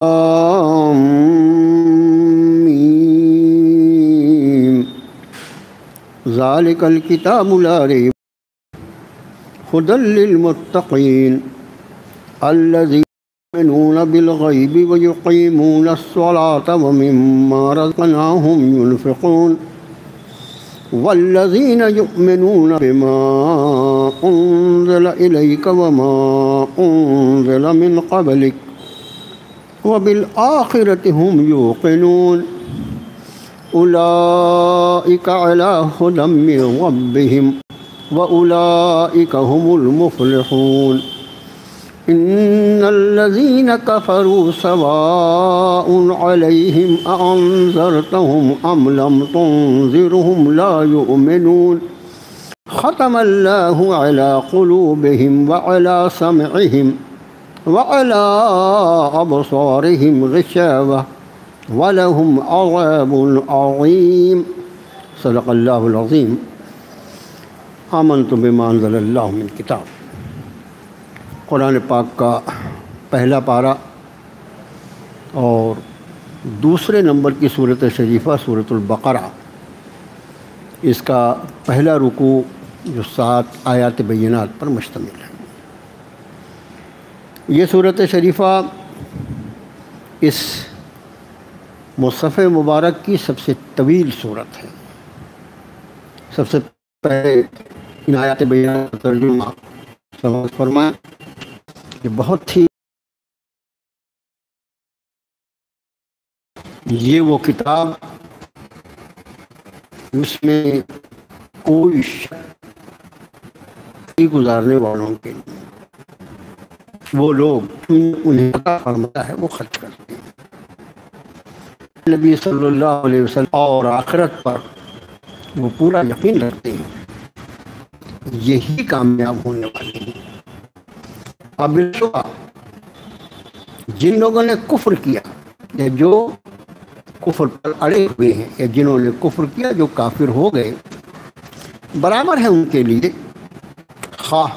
آمین ذالک الکتاب لا ریب ھدی للمتقین الذین یؤمنون بالغیب ویقیمون الصلاة ومما رزقناہم ينفقون والذین یؤمنون بما انزل الیک وما انزل من قبلک وبالآخرة هم يوقنون أولئك على هدى من ربهم وأولئك هم المفلحون إن الذين كفروا سواء عليهم أأنذرتهم أم لم تنذرهم لا يؤمنون ختم الله على قلوبهم وعلى سمعهم وعلى أبصارهم غشاوة وَلَهُمْ عَذَابٌ عَظِيمٌ صدق اللہ العظیم آمنت بما انزل اللہ من کتاب۔ قرآن پاک کا پہلا پارہ اور دوسرے نمبر کی صورت شریفہ صورت البقرہ، اس کا پہلا رکوع جو 7 آیات بینات پر مشتمل ہے۔ یہ صورت شریفہ اس مصحف مبارک کی سب سے طویل صورت ہے۔ سب سے پہلے ان آیات بینات کا ترجمہ سماعت فرمائیں کہ بہت ہی یہ وہ کتاب جس میں کوئی شک گزارنے والوں کے لیے وہ لوگ انہیں عطا فرماتا ہے وہ خرچ کرتے ہیں۔ نبی صلی اللہ علیہ وسلم اور آخرت پر وہ پورا یقین رکھتے ہیں، یہی کامیاب ہونے والے ہیں۔ اب جن لوگوں نے کفر کیا یا جو کفر پر اڑے ہوئے ہیں یا جنہوں نے کفر کیا جو کافر ہو گئے، برابر ہے ان کے لیے، خواہ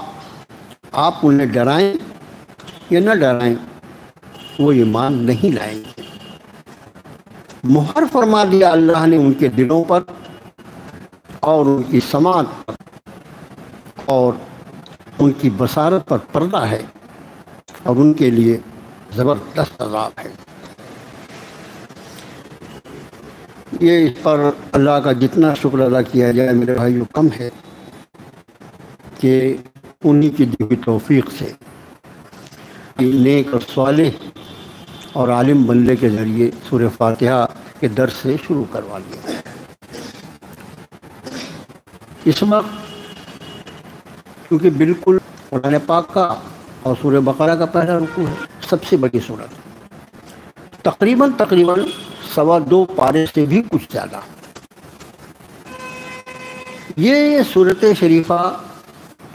آپ انہیں ڈرائیں یا نہ ڈرائیں، وہ ایمان نہیں لائیں گے۔ مہر فرما دیا اللہ نے ان کے دلوں پر اور ان کی سماعت پر اور ان کی بصارت پر پردہ ہے، اور ان کے لیے زبردست عذاب ہے۔ یہ اس پر اللہ کا جتنا شکر ادا کیا جائے میرے بھائیو کم ہے کہ انہی کی دی ہوئی توفیق سے نیک اور صالح اور عالم بندے کے ذریعے سورہ فاتحہ کے درس سے شروع کروا لیا۔ اس وقت کیونکہ بالکل قرآن پاک کا اور سورہ بقرہ کا پہلا رکوع ہے، سب سے بڑی سورت، تقریباً 2.25 پارے سے بھی کچھ زیادہ۔ یہ صورت شریفہ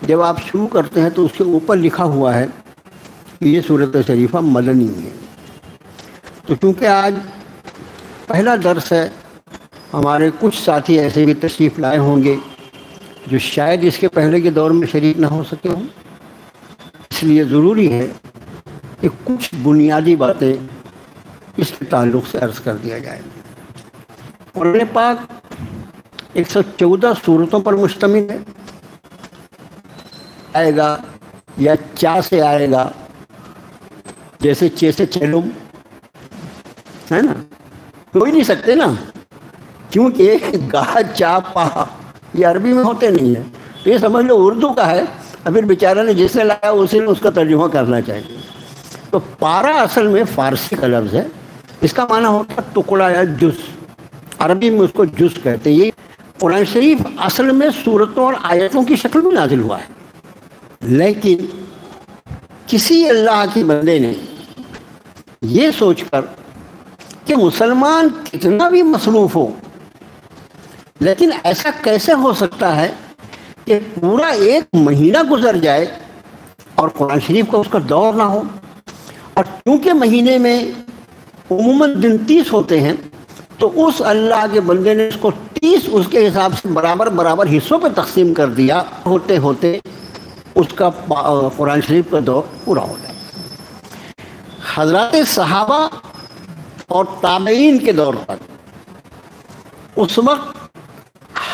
جب آپ شروع کرتے ہیں تو اس کے اوپر لکھا ہوا ہے کہ یہ صورت شریفہ مدنی ہے۔ تو کیونکہ آج پہلا درس ہے، ہمارے کچھ ساتھی ایسے بھی تشریف لائے ہوں گے جو شاید اس کے پہلے کے دور میں شریک نہ ہو سکے ہوں، اس لیے ضروری ہے کہ کچھ بنیادی باتیں اس کے تعلق سے عرض کر دیا جائے۔ قرآن پاک 114 صورتوں پر مشتمل ہے، آئے گا یا چا سے آئے گا، جیسے چے سے چیلم ہے نا، کوئی نہیں سکتے نا، کیونکہ گا چا پا یہ عربی میں ہوتے نہیں ہیں، تو یہ سمجھ لو اردو کا ہے، اور پھر بیچارہ نے جس نے لایا اسی نے اس کا ترجمہ کرنا چاہیے۔ تو پارا اصل میں فارسی کا لفظ ہے، اس کا معنی ہوتا ہے ٹکڑا یا جز، عربی میں اس کو جز کہتے ہیں۔ یہ قرآن شریف اصل میں سورتوں اور آیتوں کی شکل میں نازل ہوا ہے، لیکن کسی اللہ کے بندے نے یہ سوچ کر کہ مسلمان کتنا بھی مصروف ہو، لیکن ایسا کیسے ہو سکتا ہے کہ پورا 1 مہینہ گزر جائے اور قرآن شریف کا اس کا دور نہ ہو، اور کیونکہ مہینے میں عموماً دن 30 ہوتے ہیں تو اس اللہ کے بندے نے اس کو 30 اس کے حساب سے برابر حصوں پہ تقسیم کر دیا، ہوتے ہوتے اس کا قرآن شریف کا دور پورا ہو جائے۔ حضرات صحابہ اور تابعین کے دور تک اس وقت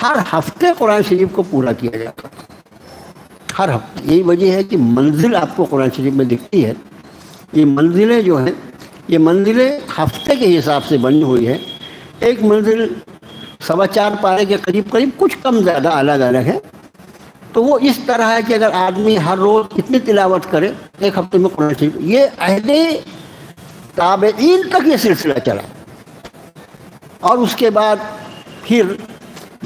ہر ہفتے قرآن شریف کو پورا کیا جاتا تھا، ہر ہفتے۔ یہی وجہ ہے کہ منزل آپ کو قرآن شریف میں دکھتی ہے، یہ منزلیں جو ہیں یہ منزلیں ہفتے کے حساب سے بنی ہوئی ہے۔ ایک منزل 4.25 پارے کے قریب قریب، کچھ کم زیادہ الگ الگ ہے، تو وہ اس طرح ہے کہ اگر آدمی ہر روز اتنی تلاوت کرے ایک ہفتے میں قرآن شریف، یہ عہد تابعین تک یہ سلسلہ چلا، اور اس کے بعد پھر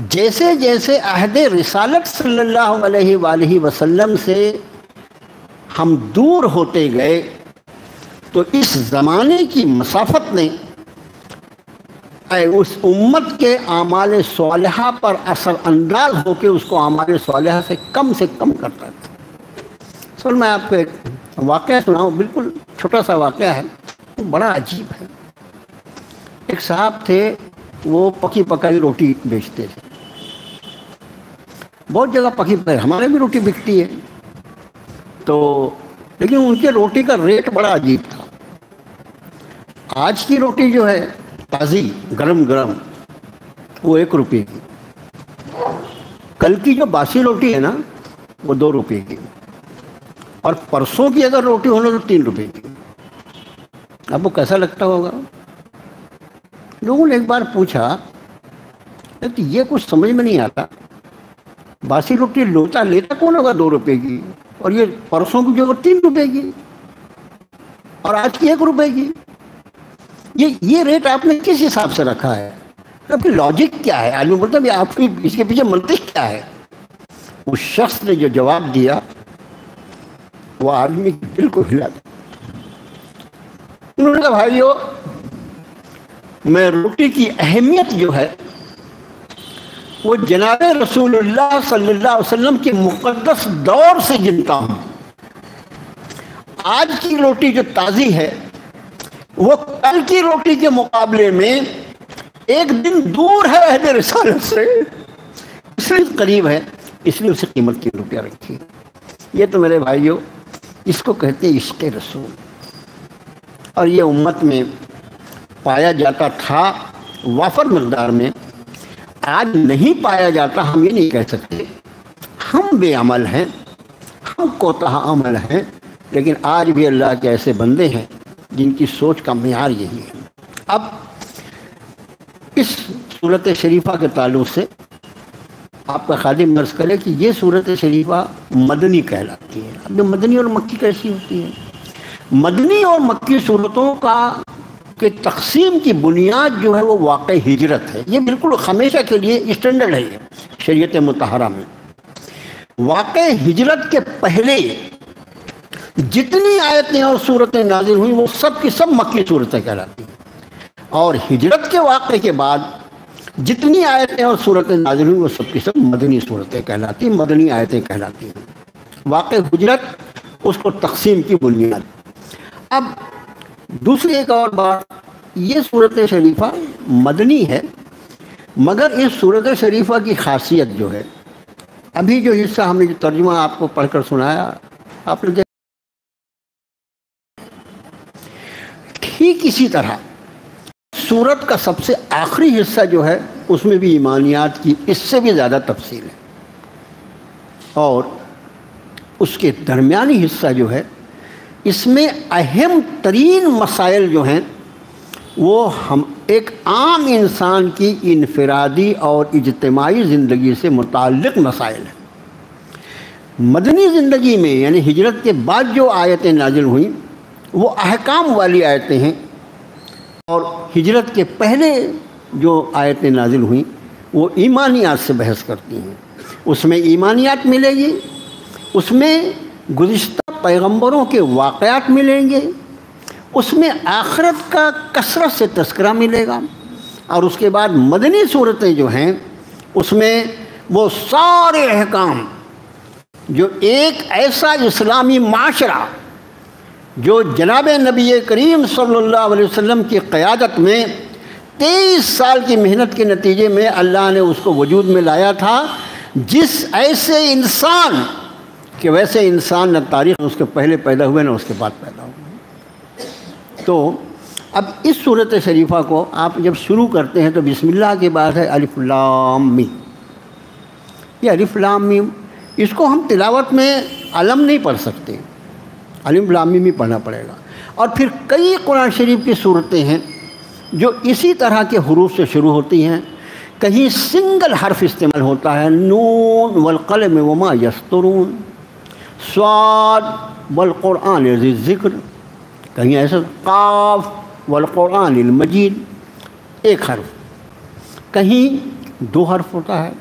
جیسے جیسے عہد رسالت صلی اللہ علیہ وآلہ وسلم سے ہم دور ہوتے گئے تو اس زمانے کی مسافت نے اس امت کے اعمال صالحہ پر اثر انداز ہو کے اس کو اعمال صالحہ سے کم کرتا تھا۔ سر میں آپ کو ایک واقعہ سناؤں، بالکل چھوٹا سا واقعہ ہے، وہ بڑا عجیب ہے۔ ایک صاحب تھے، وہ پکی پکائی روٹی بیچتے تھے، بہت جگہ پکی پکائی، ہمارے بھی روٹی بکتی ہے، تو لیکن ان کے روٹی کا ریٹ بڑا عجیب تھا۔ آج کی روٹی جو ہے تازی گرم گرم وہ 1 روپے کی، کل کی جو باسی روٹی ہے نا وہ 2 روپے کی، اور پرسوں کی اگر روٹی ہونا تو 3 روپے کی۔ اب وہ کیسا لگتا ہوگا؟ لوگوں نے ایک بار پوچھا کہ یہ کچھ سمجھ میں نہیں آتا، باسی روٹی لیتا کون ہوگا 2 روپے کی، اور یہ پرسوں کی جو 3 روپے کی، اور آج کی 1 روپے کی، یہ ریٹ آپ نے کس حساب سے رکھا ہے؟ آپ کی لاجک کیا ہے؟ آدمی بولتا ہے آپ کی اس کے پیچھے منطق کیا ہے؟ اس شخص نے جو جواب دیا وہ آدمی کے دل کو ہلا دیا۔ انہوں نے کہا بھائیو، میں روٹی کی اہمیت جو ہے وہ جناب رسول اللہ صلی اللہ علیہ وسلم کے مقدس دور سے گنتا ہوں۔ آج کی روٹی جو تازی ہے وہ کل کی روٹی کے مقابلے میں 1 دن دور ہے عہد رسالت سے، اس لیے قریب ہے، اس لیے اسے قیمت کی روٹیاں رکھی۔ یہ تو میرے بھائیوں اس کو کہتے ہیں عشق رسول، اور یہ امت میں پایا جاتا تھا وافر مقدار میں، آج نہیں پایا جاتا۔ ہم یہ نہیں کہہ سکتے ہم بے عمل ہیں، ہم کوتاہ عمل ہیں، لیکن آج بھی اللہ کے ایسے بندے ہیں جن کی سوچ کا معیار یہی ہے۔ اب اس صورت شریفہ کے تعلق سے آپ کا خادم عرض کرے کہ یہ صورت شریفہ مدنی کہلاتی ہے۔ اب یہ مدنی اور مکی کیسی ہوتی ہے؟ مدنی اور مکی صورتوں کے تقسیم کی بنیاد جو ہے وہ واقع ہجرت ہے۔ یہ بالکل ہمیشہ کے لیے اسٹینڈرڈ ہے یہ شریعت مطہرہ میں۔ واقع ہجرت کے پہلے جتنی آیتیں اور صورتیں نازل ہوئیں وہ سب کی سب مکی صورتیں کہلاتی ہیں، اور ہجرت کے واقعے کے بعد جتنی آیتیں اور صورتیں نازل ہوئیں وہ سب کی سب مدنی صورتیں کہلاتی ہیں، مدنی آیتیں کہلاتی ہیں۔ واقع ہجرت اس کو تقسیم کی بنیاد۔ اب دوسری ایک اور بات، یہ صورت شریفہ مدنی ہے، مگر اس صورت شریفہ کی خاصیت جو ہے، ابھی جو حصہ ہم نے جو ترجمہ آپ کو پڑھ کر سنایا، آپ نے ٹھیک اسی طرح سورت کا سب سے آخری حصہ جو ہے اس میں بھی ایمانیات کی اس سے بھی زیادہ تفصیل ہے، اور اس کے درمیانی حصہ جو ہے اس میں اہم ترین مسائل جو ہیں وہ ہم ایک عام انسان کی انفرادی اور اجتماعی زندگی سے متعلق مسائل ہیں۔ مدنی زندگی میں یعنی ہجرت کے بعد جو آیتیں نازل ہوئیں وہ احکام والی آیتیں ہیں، اور ہجرت کے پہلے جو آیتیں نازل ہوئیں وہ ایمانیات سے بحث کرتی ہیں۔ اس میں ایمانیات ملے گی، اس میں گزشتہ پیغمبروں کے واقعات ملیں گے، اس میں آخرت کا کثرت سے تذکرہ ملے گا، اور اس کے بعد مدنی صورتیں جو ہیں اس میں وہ سارے احکام جو ایک ایسا اسلامی معاشرہ جو جناب نبی کریم صلی اللہ علیہ وسلم کی قیادت میں 23 سال کی محنت کے نتیجے میں اللہ نے اس کو وجود میں لایا تھا، جس ایسے انسان کہ ویسے انسان نہ تاریخ اس کے پہلے پیدا ہوئے نہ اس کے بعد پیدا ہوئے۔ تو اب اس صورت شریفہ کو آپ جب شروع کرتے ہیں تو بسم اللہ کے بعد ہے الف لام میم. یہ الف لام میم اس کو ہم تلاوت میں علم نہیں پڑھ سکتے، الف لام میم ہی پڑھنا پڑے گا. اور پھر کئی قرآن شریف کی صورتیں ہیں جو اسی طرح کے حروف سے شروع ہوتی ہیں. کہیں سنگل حرف استعمال ہوتا ہے، نون والقلم وما یسطرون، صاد والقرآن ذی الذکر، کہیں ایسا قاف والقرآن المجید ایک حرف، کہیں 2 حرف ہوتا ہے،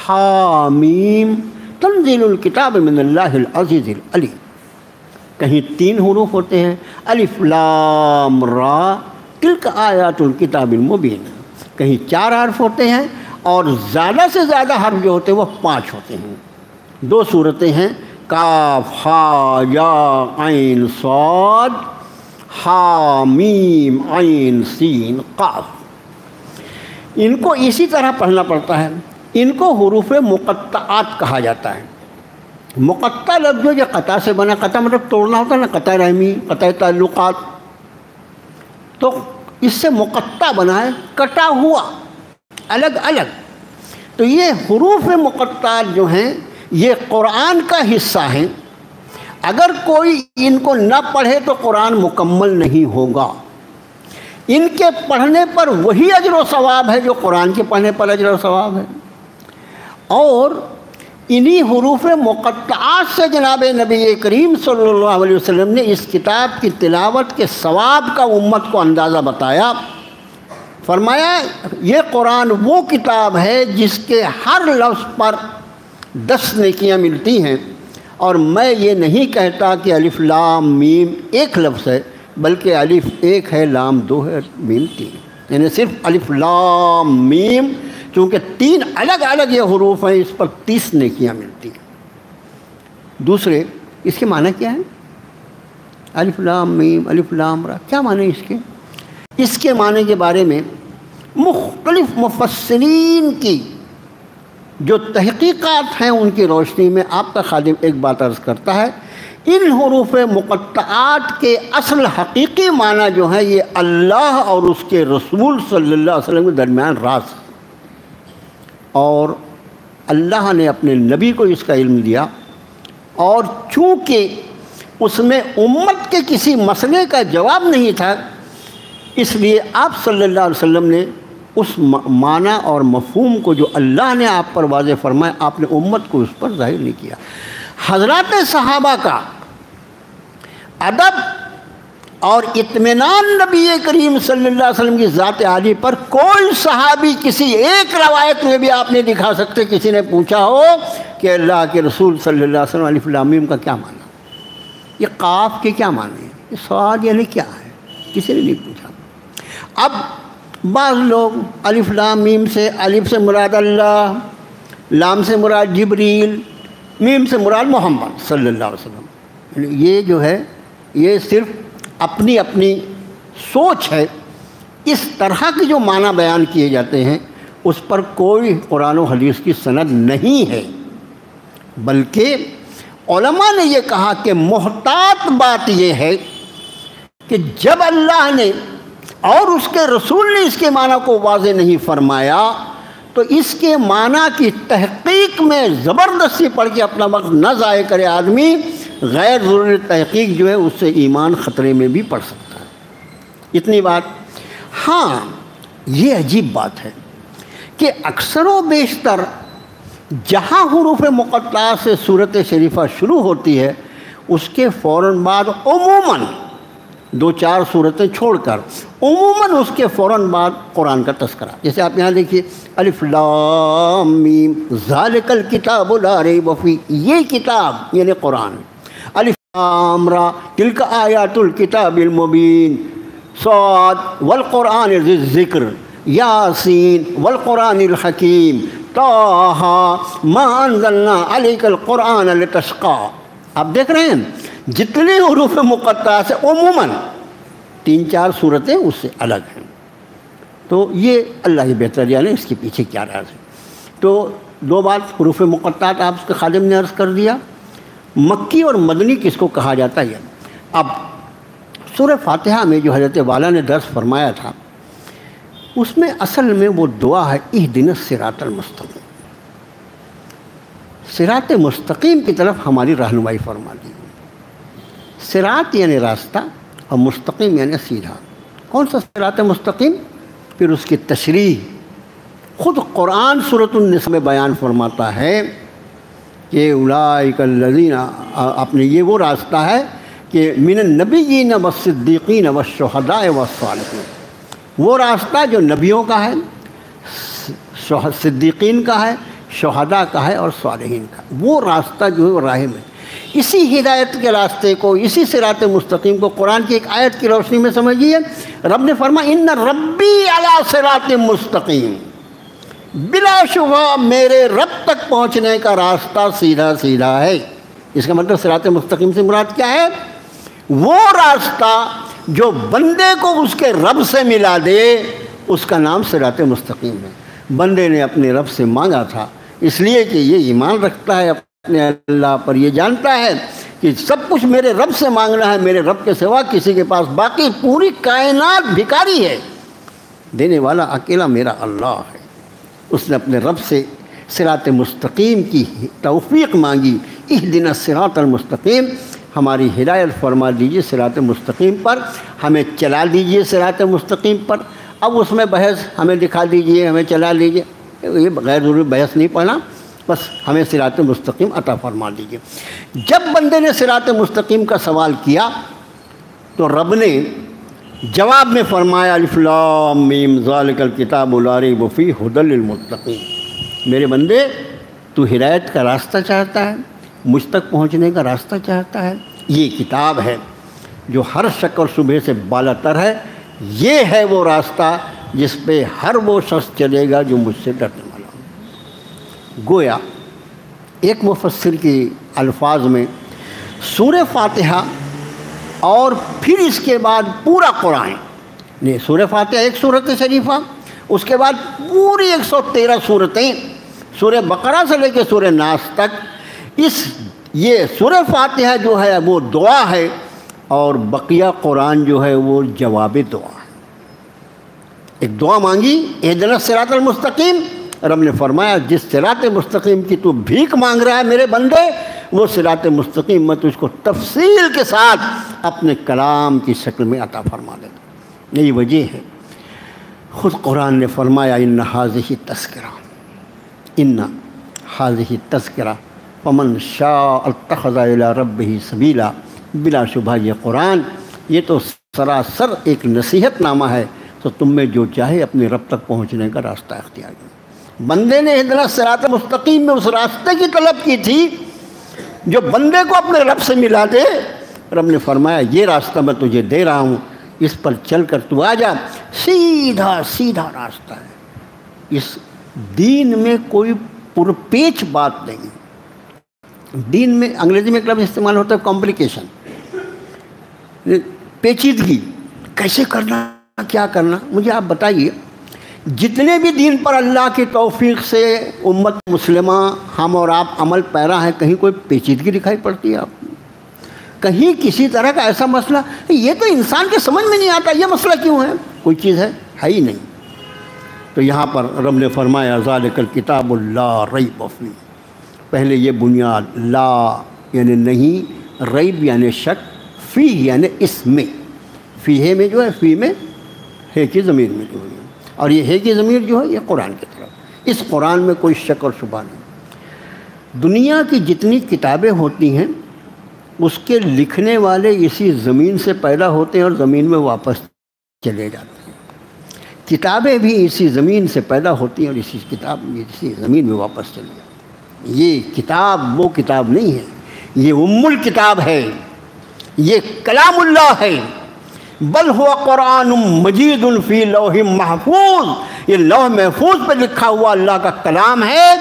حامیم تنزیل الکتاب من اللہ العزیز العلیم، کہیں 3 حروف ہوتے ہیں، الف لام را تلک آیات الکتاب المبین، کہیں 4 حرف ہوتے ہیں، اور زیادہ سے زیادہ حرف جو ہوتے ہیں وہ 5 ہوتے ہیں. 2 صورتیں ہیں، کاف ہا یا عین صاد، حامیم عین سین قاف. ان کو اسی طرح پڑھنا پڑتا ہے. ان کو حروف مقطعات کہا جاتا ہے. مقطع لفظ جو یہ قطع سے بنا، قطع مطلب توڑنا ہوتا ہے نا، قطع رحمی، قطع تعلقات، تو اس سے مقطع بنا ہے، کٹا ہوا، الگ الگ. تو یہ حروف مقطعات جو ہیں یہ قرآن کا حصہ ہیں. اگر کوئی ان کو نہ پڑھے تو قرآن مکمل نہیں ہوگا. ان کے پڑھنے پر وہی اجر و ثواب ہے جو قرآن کے پڑھنے پر اجر و ثواب ہے. اور انہی حروف مقطعات سے جناب نبی کریم صلی اللہ علیہ وسلم نے اس کتاب کی تلاوت کے ثواب کا امت کو اندازہ بتایا. فرمایا یہ قرآن وہ کتاب ہے جس کے ہر لفظ پر 10 نیکیاں ملتی ہیں، اور میں یہ نہیں کہتا کہ الف لام میم ایک لفظ ہے، بلکہ الف 1 ہے، لام 2 ہے، میم 3، یعنی صرف الف لام میم، چونکہ 3 الگ الگ یہ حروف ہیں، اس پر 30 نیکیاں ملتی ہیں. دوسرے اس کے معنی کیا ہیں؟ الف لام میم، الف لام را، کیا معنی اس کے؟ اس کے معنی کے بارے میں مختلف مفسرین کی جو تحقیقات ہیں ان کی روشنی میں آپ کا خادم ایک بات عرض کرتا ہے. ان حروف مقطعات کے اصل حقیقی معنی جو ہیں یہ اللہ اور اس کے رسول صلی اللہ علیہ وسلم کے درمیان راز ہے، اور اللہ نے اپنے نبی کو اس کا علم دیا، اور چونکہ اس میں امت کے کسی مسئلے کا جواب نہیں تھا، اس لیے آپ صلی اللہ علیہ وسلم نے اس معنی اور مفہوم کو جو اللہ نے آپ پر واضح فرمایا، آپ نے امت کو اس پر ظاہر نہیں کیا. حضرات صحابہ کا ادب اور اطمینان نبی کریم صلی اللہ علیہ وسلم کی ذات عالی پر کوئی صحابی کسی ایک روایت میں بھی آپ نہیں دکھا سکتے کسی نے پوچھا ہو کہ اللہ کے رسول صلی اللہ علیہ وسلم الف لام میم کا کیا معنی، یہ قاف کے کیا معنی ہے، یہ سوال یعنی کیا ہے، کسی نے نہیں پوچھا. اب بعض لوگ الف لام میم سے، الف سے مراد اللہ، لام سے مراد جبریل، میم سے مراد محمد صلی اللہ علیہ وسلم، یہ جو ہے یہ صرف اپنی اپنی سوچ ہے. اس طرح کے جو معنی بیان کیے جاتے ہیں اس پر کوئی قرآن و حدیث کی سند نہیں ہے، بلکہ علماء نے یہ کہا کہ محتاط بات یہ ہے کہ جب اللہ نے اور اس کے رسول نے اس کے معنی کو واضح نہیں فرمایا تو اس کے معنی کی تحقیق میں زبردستی پڑھ کے اپنا وقت نہ ضائع کرے آدمی. غیر ضروری تحقیق جو ہے اس سے ایمان خطرے میں بھی پڑ سکتا ہے. اتنی بات. ہاں یہ عجیب بات ہے کہ اکثر و بیشتر جہاں حروف مقطعات سے صورت شریفہ شروع ہوتی ہے اس کے فوراً بعد عموماً 2-4 صورتیں چھوڑ کر عموماً اس کے فوراً بعد قرآن کا تذکرہ. جیسے آپ یہاں دیکھیے الف لام میم ذالک الکتاب لا ریب فیہ، یہ کتاب یعنی قرآن. الف لام را تلک آیات الکتاب المبین، صاد والقرآن ذی الذکر، یاسین والقرآن الحکیم، طٰ ما انزلنا علیک القرآن لتشقی. آپ دیکھ رہے ہیں جتنے حروف مقطعات سے عموماً 3-4 صورتیں اس سے الگ ہیں. تو یہ اللہ ہی بہتر جانے اس کے پیچھے کیا راز ہے. تو 2 بات حروف مقطعات آپ کے خادم نے عرض کر دیا. مکی اور مدنی کس کو کہا جاتا ہے؟ اب سورہ فاتحہ میں جو حضرت والا نے درس فرمایا تھا، اس میں اصل میں وہ دعا ہے اہدنا الصراط المستقیم، صراط مستقیم کی طرف ہماری رہنمائی فرما دی۔ صراط یعنی راستہ اور مستقیم یعنی سیدھا۔ کون سا صراط مستقیم؟ پھر اس کی تشریح خود قرآن سورۃ النساء میں بیان فرماتا ہے کہ اولئک الذین، اپنے یہ وہ راستہ ہے کہ من النبیین والصدیقین والشہداء والصالحین، وہ راستہ جو نبیوں کا ہے، صدیقین کا ہے، شہداء کا ہے اور صالحین کا، وہ راستہ جو ہے وہ راہ میں۔ اسی ہدایت کے راستے کو، اسی صراط مستقیم کو قرآن کی ایک آیت کی روشنی میں سمجھیے۔ رب نے فرمایا ان ربی علی صراط مستقیم، بلا شبہ میرے رب تک پہنچنے کا راستہ سیدھا سیدھا ہے۔ اس کا مطلب صراط مستقیم سے مراد کیا ہے؟ وہ راستہ جو بندے کو اس کے رب سے ملا دے، اس کا نام صراط مستقیم ہے۔ بندے نے اپنے رب سے مانگا تھا، اس لیے کہ یہ ایمان رکھتا ہے اپنے اللہ پر، یہ جانتا ہے کہ سب کچھ میرے رب سے مانگنا ہے، میرے رب کے سوا کسی کے پاس، باقی پوری کائنات بھکاری ہے، دینے والا اکیلا میرا اللہ ہے۔ اس نے اپنے رب سے صراط مستقیم کی توفیق مانگی، اہدنا الصراط المستقیم، ہماری ہدایت فرما دیجیے صراط مستقیم پر، ہمیں چلا دیجیے صراط مستقیم پر۔ اب اس میں بحث ہمیں دکھا دیجیے، ہمیں چلا لیجیے، یہ غیر ضروری بحث نہیں پڑھنا، بس ہمیں صراط مستقیم عطا فرما دیجیے۔ جب بندے نے صراط مستقیم کا سوال کیا تو رب نے جواب میں فرمایا الف لام میم ذالک الکتاب لا ریب فیہ ھدی للمتقین۔ میرے بندے تو ہدایت کا راستہ چاہتا ہے، مجھ تک پہنچنے کا راستہ چاہتا ہے، یہ کتاب ہے جو ہر شک اور شبہے سے بالا تر ہے، یہ ہے وہ راستہ جس پہ ہر وہ شخص چلے گا جو مجھ سے ڈرنے والا ہو۔ گویا ایک مفسر کی الفاظ میں سورہ فاتحہ اور پھر اس کے بعد پورا قرآن، نہیں، سورہ فاتحہ ایک سورت شریفہ، اس کے بعد پوری 113 سورتیں، سورہ بقرہ سے لے کے سورہ ناس تک، یہ سورہ فاتحہ جو ہے وہ دعا ہے، اور بقیہ قرآن جو ہے وہ جواب دعا ہے۔ ایک دعا مانگی اہدنا الصراط المستقیم، رب نے فرمایا جس صراط مستقیم کی تو بھیک مانگ رہا ہے میرے بندے، وہ صراط مستقیم میں تجھ کو تفصیل کے ساتھ اپنے کلام کی شکل میں عطا فرما دیتا۔ یہی وجہ ہے خود قرآن نے فرمایا ان ھذہ تذکرہ، ان ھذہ تذکرہ فمن شاء اتخذ الی ربہ سبیلا۔ بلا شبہ یہ قرآن، یہ تو سراسر ایک نصیحت نامہ ہے، تو تم میں جو چاہے اپنے رب تک پہنچنے کا راستہ اختیار کرو۔ بندے نے اہدنا الصراط المستقیم میں اس راستے کی طلب کی تھی جو بندے کو اپنے رب سے ملا دے۔ رب نے فرمایا یہ راستہ میں تجھے دے رہا ہوں، اس پر چل کر تو آ جا، سیدھا سیدھا راستہ ہے۔ اس دین میں کوئی پرپیچ بات نہیں۔ دین میں انگریزی میں ایک لفظ استعمال ہوتا ہے کمپلیکیشن، پیچیدگی، کیسے کرنا، کیا کرنا۔ مجھے آپ بتائیے جتنے بھی دین پر اللہ کی توفیق سے امت مسلمہ ہم اور آپ عمل پیرا ہیں، کہیں کوئی پیچیدگی دکھائی پڑتی ہے آپ کو؟ کہیں کسی طرح کا ایسا مسئلہ یہ تو انسان کے سمجھ میں نہیں آتا، یہ مسئلہ کیوں ہے؟ کوئی چیز ہے ہی نہیں۔ تو یہاں پر رب نے فرمایا ذالک الکتاب لا ریب فیہ، پہلے یہ بنیاد، لا یعنی نہیں، ریب یعنی شک، فیہ یعنی اس میں، فیہ میں جو ہے، فی میں ہے کی ضمیر میں جو ہے، اور یہ ہے کی ضمیر جو ہے یہ قرآن کی طرف۔ اس قرآن میں کوئی شک اور شبہ نہیں۔ دنیا کی جتنی کتابیں ہوتی ہیں اس کے لکھنے والے اسی زمین سے پیدا ہوتے ہیں اور زمین میں واپس چلے جاتے ہیں۔ کتابیں بھی اسی زمین سے پیدا ہوتی ہیں اور اسی زمین میں واپس چلے جاتی ہیں۔ یہ کتاب وہ کتاب نہیں ہے، یہ ام الکتاب ہے، یہ کلام اللہ ہے، بل ہوا قرآن مجید فی لوح محفوظ، یہ لوح محفوظ پہ لکھا ہوا اللہ کا کلام ہے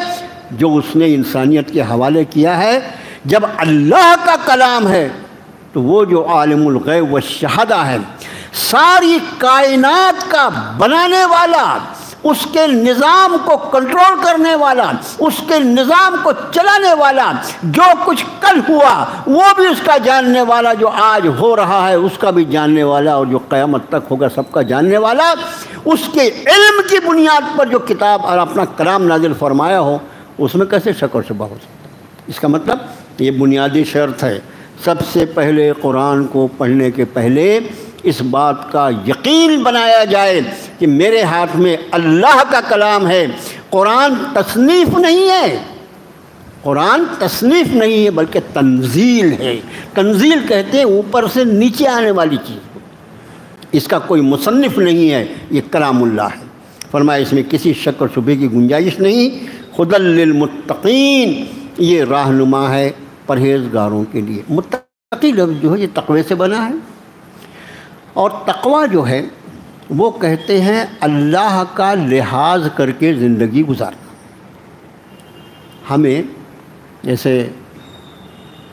جو اس نے انسانیت کے حوالے کیا ہے۔ جب اللہ کا کلام ہے تو وہ جو عالم الغیب والشہادہ ہے، ساری کائنات کا بنانے والا، اس کے نظام کو کنٹرول کرنے والا، اس کے نظام کو چلانے والا، جو کچھ کل ہوا وہ بھی اس کا جاننے والا، جو آج ہو رہا ہے اس کا بھی جاننے والا، اور جو قیامت تک ہوگا سب کا جاننے والا، اس کے علم کی بنیاد پر جو کتاب اور اپنا کلام نازل فرمایا ہو، اس میں کیسے شک اور شبہ ہو سکتا ہے؟ اس کا مطلب یہ بنیادی شرط ہے، سب سے پہلے قرآن کو پڑھنے کے پہلے اس بات کا یقین بنایا جائے کہ میرے ہاتھ میں اللہ کا کلام ہے، قرآن تصنیف نہیں ہے، قرآن تصنیف نہیں ہے بلکہ تنزیل ہے۔ تنزیل کہتے ہیں اوپر سے نیچے آنے والی چیز، اس کا کوئی مصنف نہیں ہے، یہ کلام اللہ ہے۔ فرمایا اس میں کسی شک اور شبہ کی گنجائش نہیں۔ ہدی للمتقین، یہ راہنما ہے پرہیزگاروں کے لیے۔ متقی لفظ جو ہے یہ تقوی سے بنا ہے، اور تقوی جو ہے وہ کہتے ہیں اللہ کا لحاظ کر کے زندگی گزارنا۔ ہمیں جیسے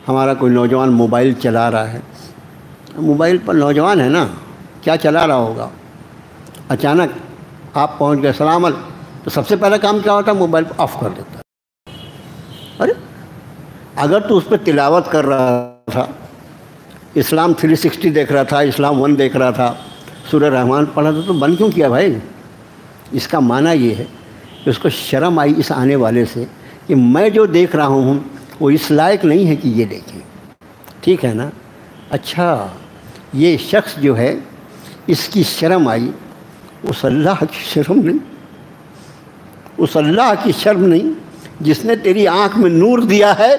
ہمارا کوئی نوجوان موبائل چلا رہا ہے، موبائل پر نوجوان ہے نا، کیا چلا رہا ہوگا، اچانک آپ پہنچ گئے سلام علیکم، تو سب سے پہلا کام کیا ہوتا ہے؟ موبائل کو آف کر دیتا ہے۔ ارے اگر تو اس پہ تلاوت کر رہا تھا، اسلام 360 دیکھ رہا تھا، اسلام 1 دیکھ رہا تھا، سورہ رحمان پڑھا تھا، تو بند کیوں کیا بھائی؟ اس کا معنی یہ ہے کہ اس کو شرم آئی اس آنے والے سے کہ میں جو دیکھ رہا ہوں وہ اس لائق نہیں ہے کہ یہ دیکھیں، ٹھیک ہے نا؟ اچھا یہ شخص جو ہے اس کی شرم آئی، اس اللہ کی شرم نہیں، اس اللہ کی شرم نہیں جس نے تیری آنکھ میں نور دیا ہے،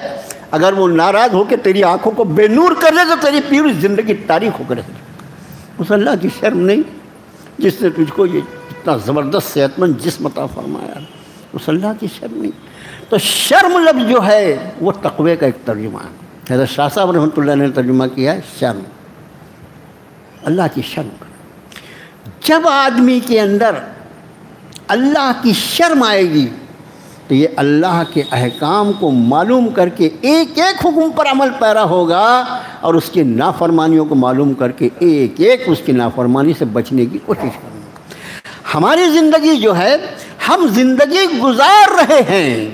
اگر وہ ناراض ہو کے تیری آنکھوں کو بے نور کر دے تو تیری پوری زندگی تاریخ ہو کر رہے۔ اس اللہ کی شرم نہیں جس نے تجھ کو یہ اتنا زبردست صحت مند جسم عطا فرمایا، اس اللہ کی شرم نہیں۔ تو شرم لفظ جو ہے وہ تقوی کا ایک ترجمہ ہے۔ حضرت شاہ صاحب رحمۃ اللہ نے ترجمہ کیا ہے شرم، اللہ کی شرم۔ جب آدمی کے اندر اللہ کی شرم آئے گی تو یہ اللہ کے احکام کو معلوم کر کے ایک ایک حکم پر عمل پیرا ہوگا، اور اس کی نافرمانیوں کو معلوم کر کے ایک ایک اس کی نافرمانی سے بچنے کی کوشش کریں گے۔ ہماری زندگی جو ہے، ہم زندگی گزار رہے ہیں،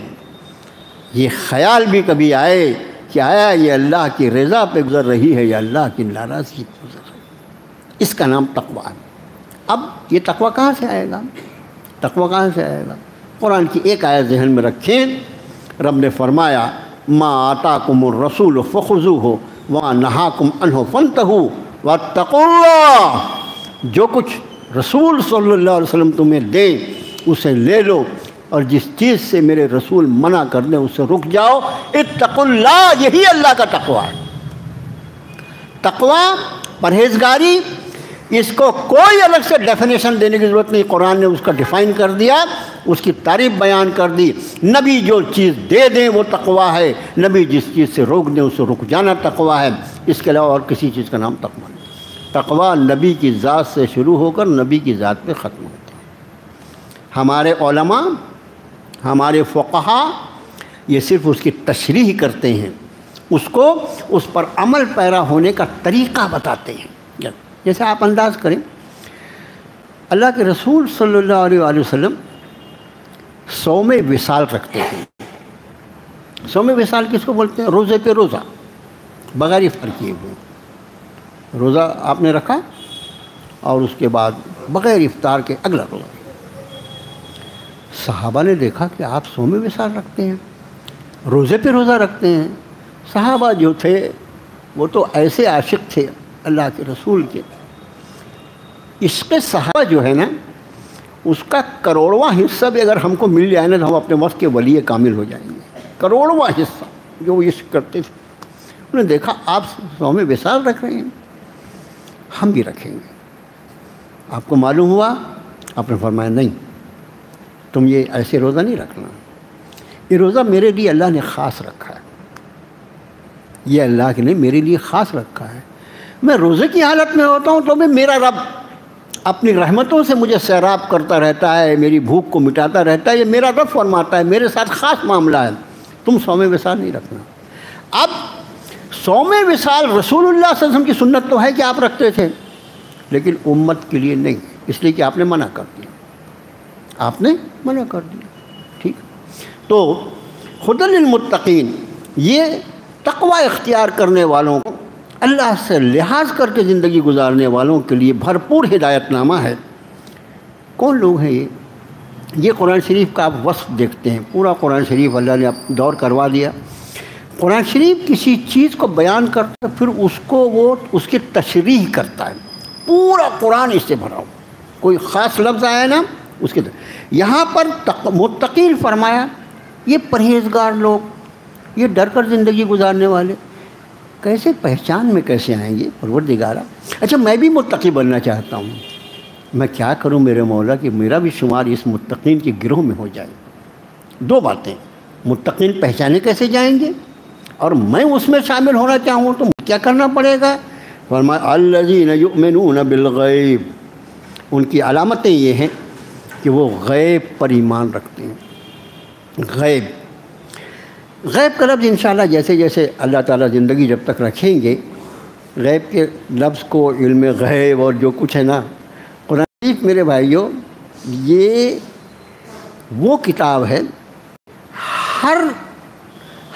یہ خیال بھی کبھی آئے کہ آیا یہ اللہ کی رضا پہ گزر رہی ہے یا اللہ کی ناراضگی پہ گزر رہی ہے، اس کا نام تقویٰ ہے۔ اب یہ تقویٰ کہاں سے آئے گا؟ تقویٰ کہاں سے آئے گا؟ قرآن کی ایک آیت ذہن میں رکھیں، رب نے فرمایا ما آتاکم الرسول فخذوہ وما نہاکم عنہ فانتہوا واتقوا اللہ، جو کچھ رسول صلی اللہ علیہ وسلم تمہیں دے اسے لے لو، اور جس چیز سے میرے رسول منع کر دیں اس سے رک جاؤ۔ اتقوا اللہ، یہی اللہ کا تقویٰ ہے۔ تقویٰ، پرہیزگاری، اس کو کوئی الگ سے ڈیفینیشن دینے کی ضرورت نہیں، قرآن نے اس کا ڈیفائن کر دیا، اس کی تعریف بیان کر دی۔ نبی جو چیز دے دیں وہ تقویٰ ہے، نبی جس چیز سے روک دیں اسے رک جانا تقویٰ ہے، اس کے علاوہ اور کسی چیز کا نام تقویٰ نہیں۔ تقویٰ نبی کی ذات سے شروع ہو کر نبی کی ذات پہ ختم ہوتا ہے۔ ہمارے علماء، ہمارے فقہا یہ صرف اس کی تشریح کرتے ہیں، اس کو اس پر عمل پیرا ہونے کا طریقہ بتاتے ہیں۔ جیسے آپ انداز کریں، اللہ کے رسول صلی اللہ علیہ وآلہ وسلم صوم وصال رکھتے ہیں۔ صوم وصال کس کو بولتے ہیں؟ روزے پہ روزہ، بغیر افطار کیے ہوئے روزہ آپ نے رکھا، اور اس کے بعد بغیر افطار کے اگلا روزہ۔ صحابہ نے دیکھا کہ آپ صوم وصال رکھتے ہیں، روزے پہ روزہ رکھتے ہیں۔ صحابہ جو تھے وہ تو ایسے عاشق تھے اللہ کے رسول کے، عشق صحابہ جو ہے نا اس کا کروڑواں حصہ بھی اگر ہم کو مل جائے نا تو ہم اپنے وقت کے ولی کامل ہو جائیں گے۔ کروڑواں حصہ جو وہ عشق کرتے تھے، انہوں نے دیکھا آپ صوم وصال رکھ رہے ہیں، ہم بھی رکھیں گے۔ آپ کو معلوم ہوا، آپ نے فرمایا نہیں، تم یہ ایسے روزہ نہیں رکھنا، یہ روزہ میرے لیے اللہ نے خاص رکھا ہے، یہ اللہ کے لیے میرے لیے خاص رکھا ہے۔ میں روزے کی حالت میں ہوتا ہوں تو بھی میرا رب اپنی رحمتوں سے مجھے سیراب کرتا رہتا ہے، میری بھوک کو مٹاتا رہتا ہے، یہ میرا رب فرماتا ہے، میرے ساتھ خاص معاملہ ہے، تم صوم وصال نہیں رکھنا۔ اب صوم وصال رسول اللہ صلی اللہ علیہ وسلم کی سنت تو ہے کہ آپ رکھتے تھے، لیکن امت کے لیے نہیں، اس لیے کہ آپ نے منع کر دیا۔ آپ نے منع کر دیا. ٹھیک. تو ہدی للمتقین، یہ تقوی اختیار کرنے والوں کو، اللہ سے لحاظ کر کے زندگی گزارنے والوں کے لیے بھرپور ہدایت نامہ ہے. کون لوگ ہیں یہ قرآن شریف کا آپ وصف دیکھتے ہیں. پورا قرآن شریف اللہ نے دور کروا دیا. قرآن شریف کسی چیز کو بیان کرتا ہے، پھر اس کو وہ اس کی تشریح کرتا ہے. پورا قرآن اس سے بھرا ہو، کوئی خاص لفظ آیا نا اس کے یہاں پر متقین فرمایا، یہ پرہیزگار لوگ، یہ ڈر کر زندگی گزارنے والے. کیسے پہچان میں کیسے آئیں گے پروردگارہ؟ اچھا میں بھی متقی بننا چاہتا ہوں، میں کیا کروں میرے مولا کہ میرا بھی شمار اس متقین کے گروہ میں ہو جائے. دو باتیں، متقین پہچانے کیسے جائیں گے، اور میں اس میں شامل ہونا چاہوں تو کیا کرنا پڑے گا؟ فرمایا الذین یؤمنون بالغیب، ان کی علامتیں یہ ہیں کہ وہ غیب پر ایمان رکھتے ہیں. غیب، غیب کا لفظ انشاءاللہ جیسے جیسے اللہ تعالیٰ زندگی جب تک رکھیں گے، غیب کے لفظ کو، علم غیب اور جو کچھ ہے نا، قرآن شریف میرے بھائیوں یہ وہ کتاب ہے، ہر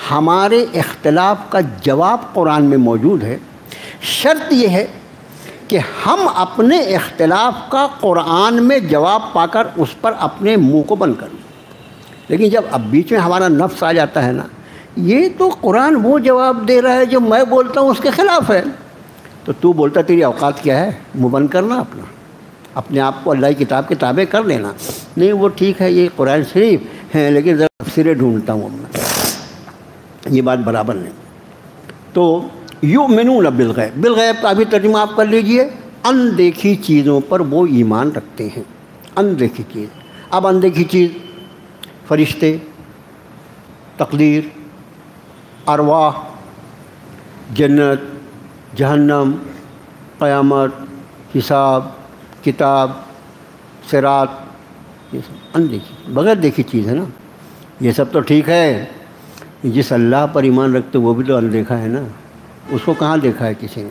ہمارے اختلاف کا جواب قرآن میں موجود ہے. شرط یہ ہے کہ ہم اپنے اختلاف کا قرآن میں جواب پا کر اس پر اپنے منہ کو بند کریں. لیکن جب اب بیچ میں ہمارا نفس آ جاتا ہے نا، یہ تو قرآن وہ جواب دے رہا ہے جو میں بولتا ہوں اس کے خلاف ہے، تو بولتا تیری اوقات کیا ہے، منہ بند کرنا اپنے آپ کو اللہ کی کتاب کے تابع کر لینا. نہیں وہ ٹھیک ہے یہ قرآن شریف ہے لیکن ذرا تفسیریں ڈھونڈتا ہوں اپنا، یہ بات برابر نہیں. تو یؤمنون بالغیب، بالغیب کا بھی ترجمہ آپ کر لیجئے، اندیکھی چیزوں پر وہ ایمان رکھتے ہیں. اندیکھی چیز، اب اندیکھی چیز فرشتے، تقدیر، ارواح، جنت، جہنم، قیامت، حساب، کتاب، صراط، یہ سب اندیکھی، بغیر دیکھی چیز ہے نا. یہ سب تو ٹھیک ہے، جس اللہ پر ایمان رکھتے وہ بھی تو اندیکھا ہے نا، اس کو کہاں دیکھا ہے کسی نے؟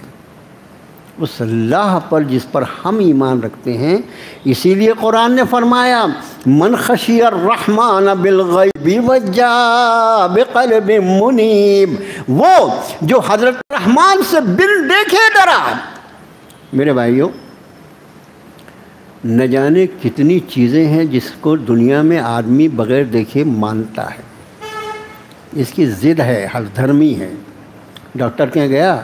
اس اللہ پر جس پر ہم ایمان رکھتے ہیں. اسی لیے قرآن نے فرمایا من خشی الرحمن بالغیب وجاء بقلب منیب، وہ جو حضرت رحمان سے بن دیکھے ڈرا. میرے بھائیوں نہ جانے کتنی چیزیں ہیں جس کو دنیا میں آدمی بغیر دیکھے مانتا ہے، اس کی ضد ہے، ہر دھرمی ہے. ڈاکٹر کے گیا،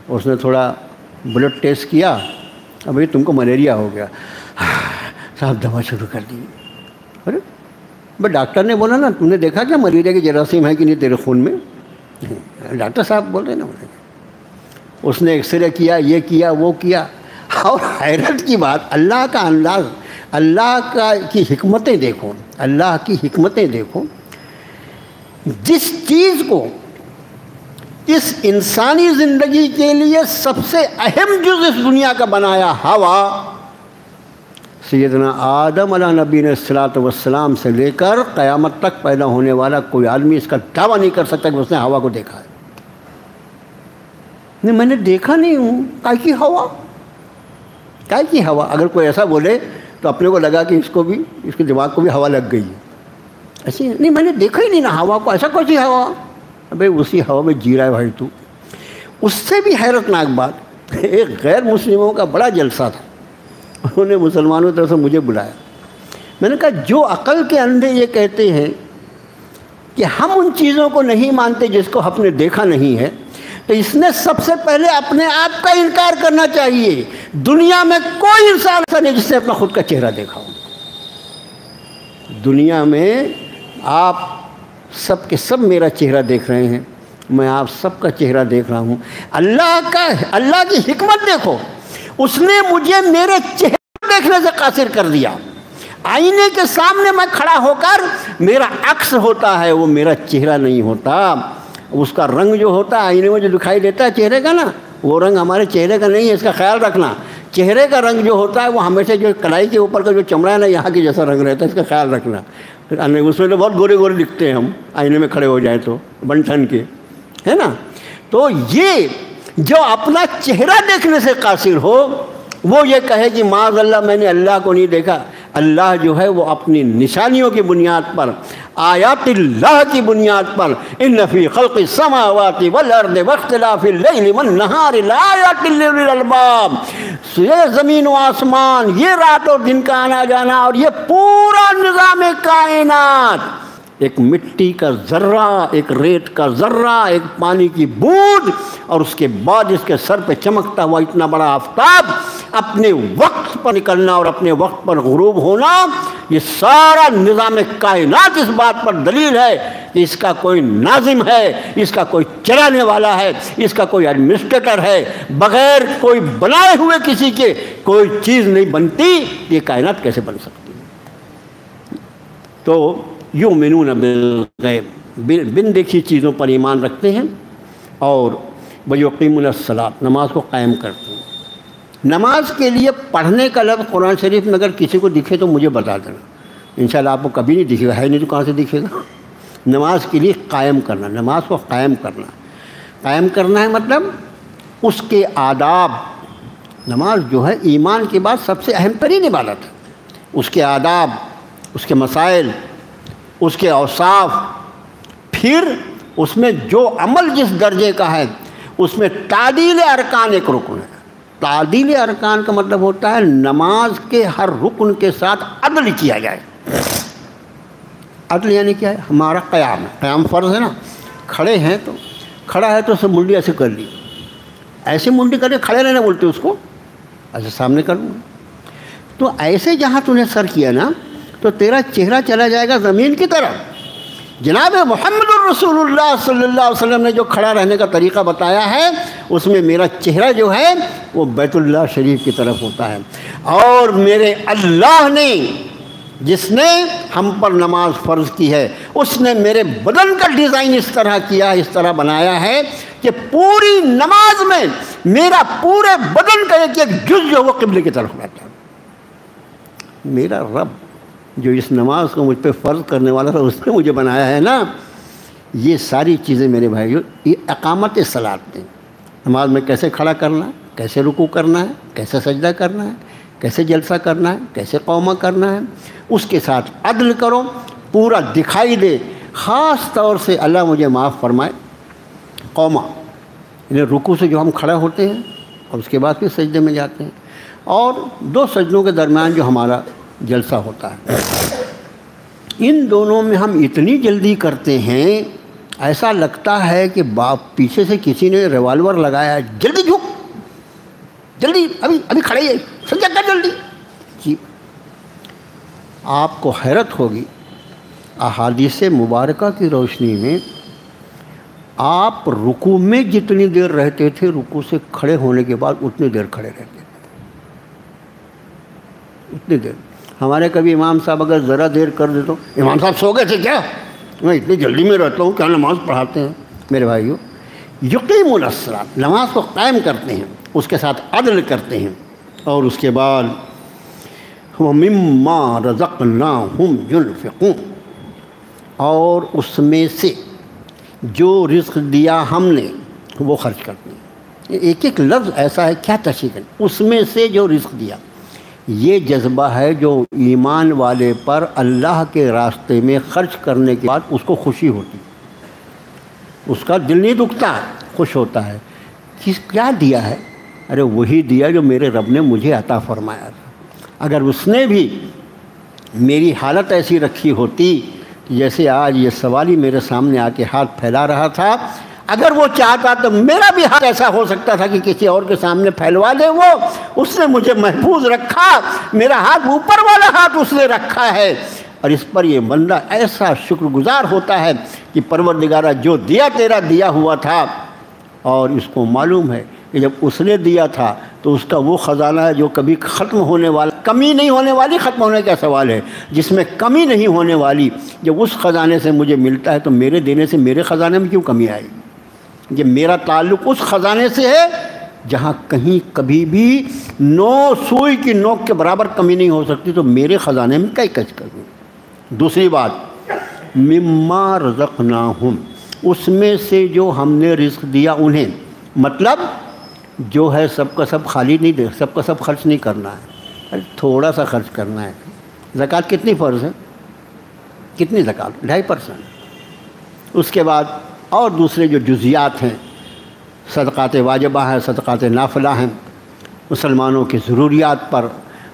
اس نے تھوڑا بلڈ ٹیسٹ کیا، اب یہ تم کو ملیریا ہو گیا، صاحب دوا شروع کر دی. ارے بس ڈاکٹر نے بولا نا تم نے دیکھا کیا ملیریا کی جراثیم ہے کہ نہیں تیرے خون میں؟ ڈاکٹر صاحب بول رہے نا. اس نے ایکس رے کیا، یہ کیا وہ کیا. اور حیرت کی بات، اللہ کا انداز، اللہ کی حکمتیں دیکھو، اللہ کی حکمتیں دیکھو. جس چیز کو اس انسانی زندگی کے لیے سب سے اہم جز اس دنیا کا بنایا، ہوا، سیدنا آدم علیہ نبی نے الصلاۃ والسلام سے لے کر قیامت تک پیدا ہونے والا کوئی آدمی اس کا دعویٰ نہیں کر سکتا کہ اس نے ہوا کو دیکھا ہے. نہیں میں نے دیکھا نہیں ہوں. کائے کی ہوا، کائے کی ہوا؟ اگر کوئی ایسا بولے تو اپنے کو لگا کہ اس کو بھی، اس کے دماغ کو بھی ہوا لگ گئی ہے. ایسی نہیں میں نے دیکھا ہی نہیں نا ہوا کو، ایسا کوئی ہوا؟ ابھی اسی ہوا میں جی رہا ہے بھائی تو. اس سے بھی حیرت ناک بات، ایک غیر مسلموں کا بڑا جلسہ تھا، انہوں نے مسلمانوں کی طرف سے مجھے بلایا. میں نے کہا جو عقل کے اندھے یہ کہتے ہیں کہ ہم ان چیزوں کو نہیں مانتے جس کو ہم نے دیکھا نہیں ہے، تو اس نے سب سے پہلے اپنے آپ کا انکار کرنا چاہیے. دنیا میں کوئی انسان ایسا نہیں جس نے اپنا خود کا چہرہ دیکھا ہو. دنیا میں آپ سب کے سب میرا چہرہ دیکھ رہے ہیں، میں آپ سب کا چہرہ دیکھ رہا ہوں. اللہ کی حکمت دیکھو، اس نے مجھے میرے چہرے دیکھنے سے قاصر کر دیا. آئینے کے سامنے میں کھڑا ہو کر میرا عکس ہوتا ہے، وہ میرا چہرہ نہیں ہوتا. اس کا رنگ جو ہوتا ہے آئینے میں جو دکھائی دیتا ہے چہرے کا نا، وہ رنگ ہمارے چہرے کا نہیں ہے، اس کا خیال رکھنا. چہرے کا رنگ جو ہوتا ہے وہ ہمیشہ جو کلائی کے اوپر کا جو چمڑا ہے نا یہاں کے جیسا رنگ رہتا ہے، اس کا خیال رکھنا. اس میں تو بہت گورے گورے دکھتے ہیں ہم آئینے میں کھڑے ہو جائیں تو بن ٹھن کے، ہے نا. تو یہ جو اپنا چہرہ دیکھنے سے قاصر ہو وہ یہ کہے کہ معاذ اللہ میں نے اللہ کو نہیں دیکھا. اللہ جو ہے وہ اپنی نشانیوں کی بنیاد پر، آیات اللہ کی بنیاد پر، ان فی خلق السماوات والارض واختلاف اللیل والنہار لآیات لأولی الالباب، یہ زمین و آسمان، یہ رات اور دن کا آنا جانا، اور یہ پورا نظام کائنات، ایک مٹی کا ذرہ، ایک ریت کا ذرہ، ایک پانی کی بوند، اور اس کے بعد اس کے سر پہ چمکتا ہوا اتنا بڑا آفتاب، اپنے وقت پر نکلنا اور اپنے وقت پر غروب ہونا، یہ سارا نظام کائنات اس بات پر دلیل ہے کہ اس کا کوئی ناظم ہے، اس کا کوئی چلانے والا ہے، اس کا کوئی ایڈمنسٹریٹر ہے۔ بغیر کوئی بنائے ہوئے کسی کے کوئی چیز نہیں بنتی، یہ کائنات کیسے بن سکتی؟ تو یؤمنون بالغیب، بن دیکھی چیزوں پر ایمان رکھتے ہیں، اور ویقیمون الصلاۃ، نماز کو قائم کرتے ہیں۔ نماز کے لیے پڑھنے کا لفظ قرآن شریف میں اگر کسی کو دکھے تو مجھے بتا دینا، انشاءاللہ آپ کو کبھی نہیں دکھے گا، ہے نہیں تو کہاں سے دکھے گا؟ نماز کے لیے قائم کرنا، نماز کو قائم کرنا، قائم کرنا ہے مطلب اس کے آداب۔ نماز جو ہے ایمان کے بعد سب سے اہم ترین عبادت ہے، اس کے آداب، اس کے مسائل، اس کے اوصاف، پھر اس میں جو عمل جس درجے کا ہے اس میں تعدیل ارکان ایک رکن ہے۔ تعدیل ارکان کا مطلب ہوتا ہے نماز کے ہر رکن کے ساتھ عدل کیا جائے۔ عدل یعنی کیا ہے؟ ہمارا قیام ہے، قیام فرض ہے نا، کھڑے ہیں تو کھڑا ہے تو سب منڈی ایسے کر لی، ایسے منڈی کر کے کھڑے رہنا بولتے اس کو، ایسے سامنے کر لوں، تو ایسے جہاں تُو نے سر کیا نا تو تیرا چہرہ چلا جائے گا زمین کی طرف۔ جناب محمد الرسول اللہ صلی اللہ علیہ وسلم نے جو کھڑا رہنے کا طریقہ بتایا ہے اس میں میرا چہرہ جو ہے وہ بیت اللہ شریف کی طرف ہوتا ہے، اور میرے اللہ نے جس نے ہم پر نماز فرض کی ہے اس نے میرے بدن کا ڈیزائن اس طرح کیا ہے، اس طرح بنایا ہے کہ پوری نماز میں میرا پورے بدن کا ایک ایک جز جو وہ قبلے کی طرف رہتا ہے۔ میرا رب جو اس نماز کو مجھ پہ فرض کرنے والا تھا اس نے مجھے بنایا ہے نا، یہ ساری چیزیں میرے بھائیو یہ اقامت صلاۃ ہیں۔ نماز میں کیسے کھڑا کرنا ہے، کیسے رکوع کرنا ہے، کیسے سجدہ کرنا ہے، کیسے جلسہ کرنا ہے، کیسے قومہ کرنا ہے، اس کے ساتھ عدل کرو، پورا دکھائی دے۔ خاص طور سے اللہ مجھے معاف فرمائے، قومہ یعنی رکوع سے جو ہم کھڑا ہوتے ہیں اور اس کے بعد پھر سجدے میں جاتے ہیں، اور دو سجدوں کے درمیان جو ہمارا جلسہ ہوتا ہے، ان دونوں میں ہم اتنی جلدی کرتے ہیں ایسا لگتا ہے کہ باپ پیچھے سے کسی نے ریوالور لگایا ہے، جلدی جھک، جلدی ابھی کھڑے ہیں، سجدہ کر جلدی۔ جی آپ کو حیرت ہوگی، احادیث مبارکہ کی روشنی میں آپ رکوع میں جتنی دیر رہتے تھے رکوع سے کھڑے ہونے کے بعد اتنی دیر کھڑے رہتے تھے، اتنی دیر۔ ہمارے کبھی امام صاحب اگر ذرا دیر کر دے تو امام صاحب سو گئے تھے کیا؟ میں اتنی جلدی میں رہتا ہوں، کیا نماز پڑھاتے ہیں؟ میرے بھائیو یقیمون الصلاۃ، نماز کو قائم کرتے ہیں، اس کے ساتھ عدل کرتے ہیں، اور اس کے بعد وَمِمَّا رَزَقْنَاهُمْ يُنْفِقُونَ، اور اس میں سے جو رزق دیا ہم نے وہ خرچ کرتے ہیں۔ ایک ایک لفظ ایسا ہے، کیا تشریح کریں، اس میں سے جو رزق دیا، یہ جذبہ ہے جو ایمان والے پر اللہ کے راستے میں خرچ کرنے کے بعد اس کو خوشی ہوتی، اس کا دل نہیں دکھتا، خوش ہوتا ہے۔ کیا دیا ہے؟ ارے وہی دیا جو میرے رب نے مجھے عطا فرمایا تھا۔ اگر اس نے بھی میری حالت ایسی رکھی ہوتی کہ جیسے آج یہ سوالی میرے سامنے آ کے ہاتھ پھیلا رہا تھا، اگر وہ چاہتا تو میرا بھی ہاتھ ایسا ہو سکتا تھا کہ کسی اور کے سامنے پھیلوا دے، وہ اس نے مجھے محفوظ رکھا، میرا ہاتھ اوپر والا ہاتھ اس نے رکھا ہے، اور اس پر یہ بندہ ایسا شکر گزار ہوتا ہے کہ پروردگارہ جو دیا تیرا دیا ہوا تھا، اور اس کو معلوم ہے کہ جب اس نے دیا تھا تو اس کا وہ خزانہ ہے جو کبھی ختم ہونے والا، کمی نہیں ہونے والی، ختم ہونے کا سوال ہے، جس میں کمی نہیں ہونے والی، جب اس خزانے سے مجھے ملتا ہے تو میرے دینے سے میرے خزانے میں کیوں کمی آئے گی؟ یہ میرا تعلق اس خزانے سے ہے جہاں کہیں کبھی بھی سوئی کی نوک کے برابر کمی نہیں ہو سکتی، تو میرے خزانے میں کئی کچھ کروں۔ دوسری بات، مما رزقناہم، اس میں سے جو ہم نے رزق دیا انہیں، مطلب جو ہے سب کا سب خالی نہیں دے، سب کا سب خرچ نہیں کرنا ہے، تھوڑا سا خرچ کرنا ہے، زکوٰۃ کتنی فرض ہے؟ کتنی زکوٰۃ؟ 2.5%۔ اس کے بعد اور دوسرے جو جزیات ہیں، صدقات واجبہ ہیں، صدقات نافلہ ہیں، مسلمانوں کی ضروریات پر،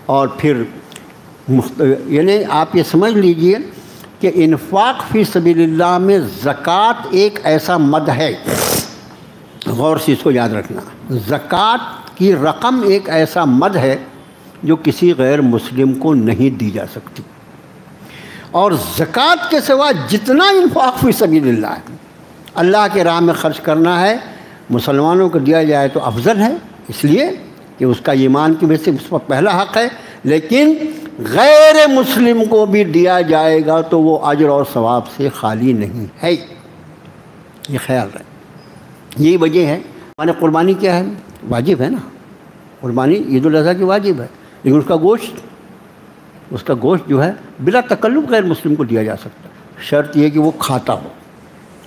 اور پھر یعنی آپ یہ سمجھ لیجئے کہ انفاق فی سبیل اللہ میں زکوٰۃ ایک ایسا مد ہے، غور سے اس کو یاد رکھنا، زکوٰۃ کی رقم ایک ایسا مد ہے جو کسی غیر مسلم کو نہیں دی جا سکتی، اور زکوٰۃ کے سوا جتنا انفاق فی سبیل اللہ ہے، اللہ کے راہ میں خرچ کرنا ہے، مسلمانوں کو دیا جائے تو افضل ہے، اس لیے کہ اس کا ایمان کی وجہ سے اس پر پہلا حق ہے، لیکن غیر مسلم کو بھی دیا جائے گا تو وہ اجر اور ثواب سے خالی نہیں ہے، یہ خیال رہے۔ یہی وجہ ہے مانے قربانی کیا ہے؟ واجب ہے نا، قربانی عید الاضحیٰ کی واجب ہے، لیکن اس کا گوشت جو ہے بلا تکلف غیر مسلم کو دیا جا سکتا ہے، شرط یہ کہ وہ کھاتا ہو۔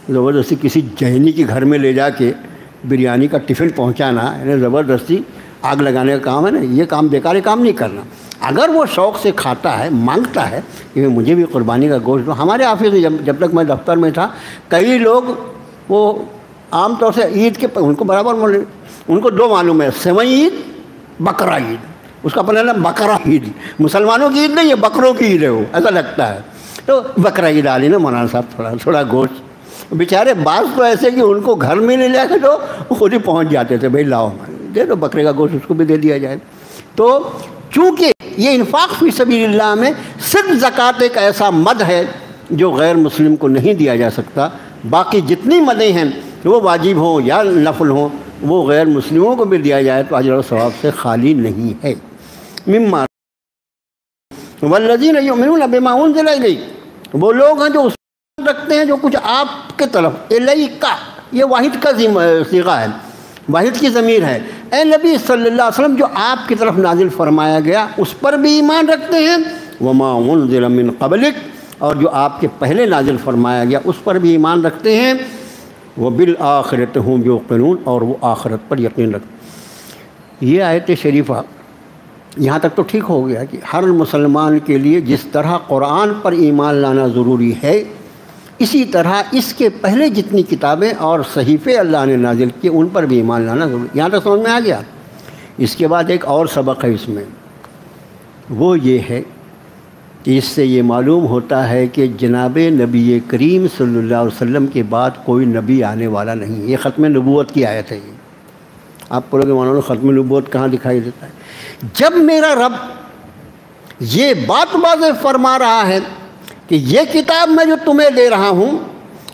زبردستی کسی جینی کے گھر میں لے جا کے بریانی کا ٹفن پہنچانا، یعنی زبردستی آگ لگانے کا کام ہے نا، یہ کام بیکار کام نہیں کرنا۔ اگر وہ شوق سے کھاتا ہے، مانگتا ہے کہ مجھے بھی قربانی کا گوشت دو۔ ہمارے آفس میں جب تک میں دفتر میں تھا، کئی لوگ وہ عام طور سے عید کے ان کو برابر ان کو دو معلوم ہے، سوئیں عید، بقرہ عید، اس کا اپنا نام بقرہ عید، مسلمانوں کی عید نہیں، یہ بکروں کی عید ہے، وہ ایسا لگتا ہے۔ تو بقرہ عید آ رہی نا مولانا صاحب، تھوڑا گوشت، بیچارے بعض تو ایسے کہ ان کو گھر میں لے جا کے تو خود ہی پہنچ جاتے تھے، بھائی لاؤ دے دو بکرے کا گوشت، اس کو بھی دے دیا جائے۔ تو چونکہ یہ انفاق فی سبیل اللہ میں صرف زکوٰۃ ایک ایسا مد ہے جو غیر مسلم کو نہیں دیا جا سکتا، باقی جتنی مدیں ہیں وہ واجب ہوں یا نفل ہوں، وہ غیر مسلموں کو بھی دیا جائے تو اجر و ثواب سے خالی نہیں ہے۔ مما والذین یؤمنون بما انزل الیک، وہ لوگ ہیں جو اس رکھتے ہیں جو کچھ آپ کے طرف، الیک، یہ واحد کا صیغہ ہے، واحد کی ضمیر ہے، اے نبی صلی اللہ علیہ وسلم جو آپ کی طرف نازل فرمایا گیا اس پر بھی ایمان رکھتے ہیں، وما انزل من قبلک، اور جو آپ کے پہلے نازل فرمایا گیا اس پر بھی ایمان رکھتے ہیں، وبالآخرۃ ھم یوقنون، اور وہ آخرت پر یقین رکھتے ہیں۔ یہ آیت شریفہ یہاں تک تو ٹھیک ہو گیا کہ ہر مسلمان کے لیے جس طرح قرآن پر ایمان لانا ضروری ہے، اسی طرح اس کے پہلے جتنی کتابیں اور صحیفے اللہ نے نازل کیے ان پر بھی ایمان لانا ضروری۔ یہاں تک سمجھ میں آ گیا؟ اس کے بعد ایک اور سبق ہے اس میں، وہ یہ ہے کہ اس سے یہ معلوم ہوتا ہے کہ جناب نبی کریم صلی اللہ علیہ وسلم کے بعد کوئی نبی آنے والا نہیں۔ یہ ختم نبوت کی آیت ہے۔ یہ آپ پڑھو گے مولانا، ختم نبوت کہاں دکھائی دیتا ہے؟ جب میرا رب یہ بات واضح فرما رہا ہے کہ یہ کتاب میں جو تمہیں دے رہا ہوں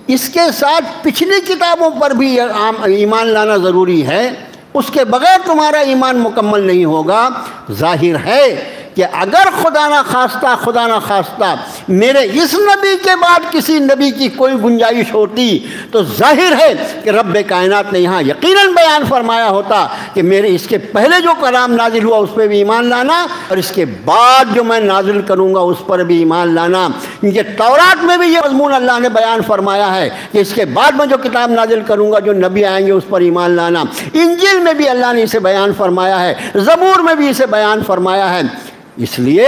اس کے ساتھ پچھلی کتابوں پر بھی ایمان لانا ضروری ہے، اس کے بغیر تمہارا ایمان مکمل نہیں ہوگا، ظاہر ہے کہ اگر خدا نہ خواستہ میرے اس نبی کے بعد کسی نبی کی کوئی گنجائش ہوتی تو ظاہر ہے کہ رب کائنات نے یہاں یقیناً بیان فرمایا ہوتا کہ میرے اس کے پہلے جو کلام نازل ہوا اس پہ بھی ایمان لانا، اور اس کے بعد جو میں نازل کروں گا اس پر بھی ایمان لانا، کیونکہ تورات میں بھی یہ مضمون اللہ نے بیان فرمایا ہے کہ اس کے بعد میں جو کتاب نازل کروں گا جو نبی آئیں گے اس پر ایمان لانا۔ انجیل میں بھی اللہ نے اسے بیان فرمایا ہے، زبور میں بھی اسے بیان فرمایا ہے، اس لیے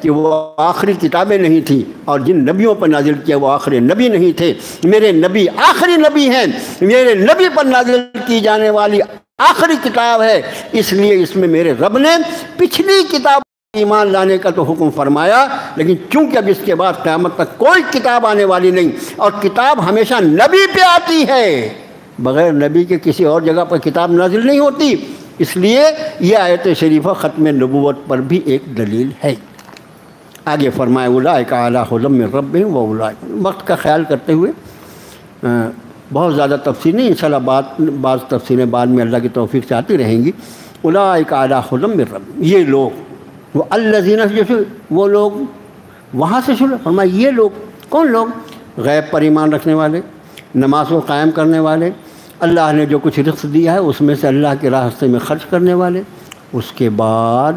کہ وہ آخری کتابیں نہیں تھیں، اور جن نبیوں پر نازل کیا وہ آخری نبی نہیں تھے۔ میرے نبی آخری نبی ہیں، میرے نبی پر نازل کی جانے والی آخری کتاب ہے، اس لیے اس میں میرے رب نے پچھلی کتاب ایمان لانے کا تو حکم فرمایا، لیکن چونکہ اب اس کے بعد قیامت تک کوئی کتاب آنے والی نہیں، اور کتاب ہمیشہ نبی پہ آتی ہے، بغیر نبی کے کسی اور جگہ پر کتاب نازل نہیں ہوتی، اس لیے یہ آیت شریفہ ختم نبوت پر بھی ایک دلیل ہے۔ آگے فرمائے اولئک علی ھدی من ربہم واولئک، وقت کا خیال کرتے ہوئے بہت زیادہ تفصیل نہیں، انشاءاللہ بعض تفصیلیں بعد میں اللہ کی توفیق سے آتی رہیں گی۔ اولئک علی ھدی من ربہم، یہ لوگ، وہ الذین، وہ لوگ وہاں سے شروع فرمایا، یہ لوگ کون لوگ؟ غیب پر ایمان رکھنے والے، نماز کو قائم کرنے والے، اللہ نے جو کچھ رزق دیا ہے اس میں سے اللہ کے راستے میں خرچ کرنے والے، اس کے بعد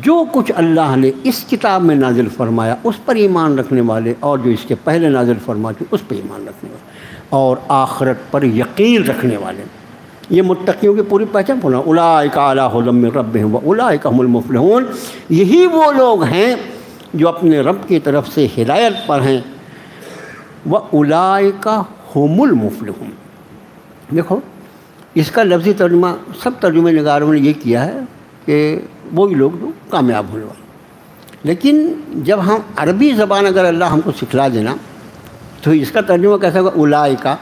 جو کچھ اللہ نے اس کتاب میں نازل فرمایا اس پر ایمان رکھنے والے، اور جو اس کے پہلے نازل فرما چکے اس پر ایمان رکھنے والے، اور آخرت پر یقین رکھنے والے۔ یہ متقیوں کی پوری پہچان ہونا، اولئک علی ھدی من ربہم واولئک ھم المفلحون، یہی وہ لوگ ہیں جو اپنے رب کی طرف سے ہدایت پر ہیں، وَأُولَئِكَ هُمُ الْمُفْلِحُونَ۔ دیکھو اس کا لفظی ترجمہ سب ترجمہ نگاروں نے یہ کیا ہے کہ وہی لوگ جو کامیاب ہونے والے، لیکن جب ہم عربی زبان اگر اللہ ہم کو سکھلا دینا تو اس کا ترجمہ کیسا ہوگا؟ اولائکا۔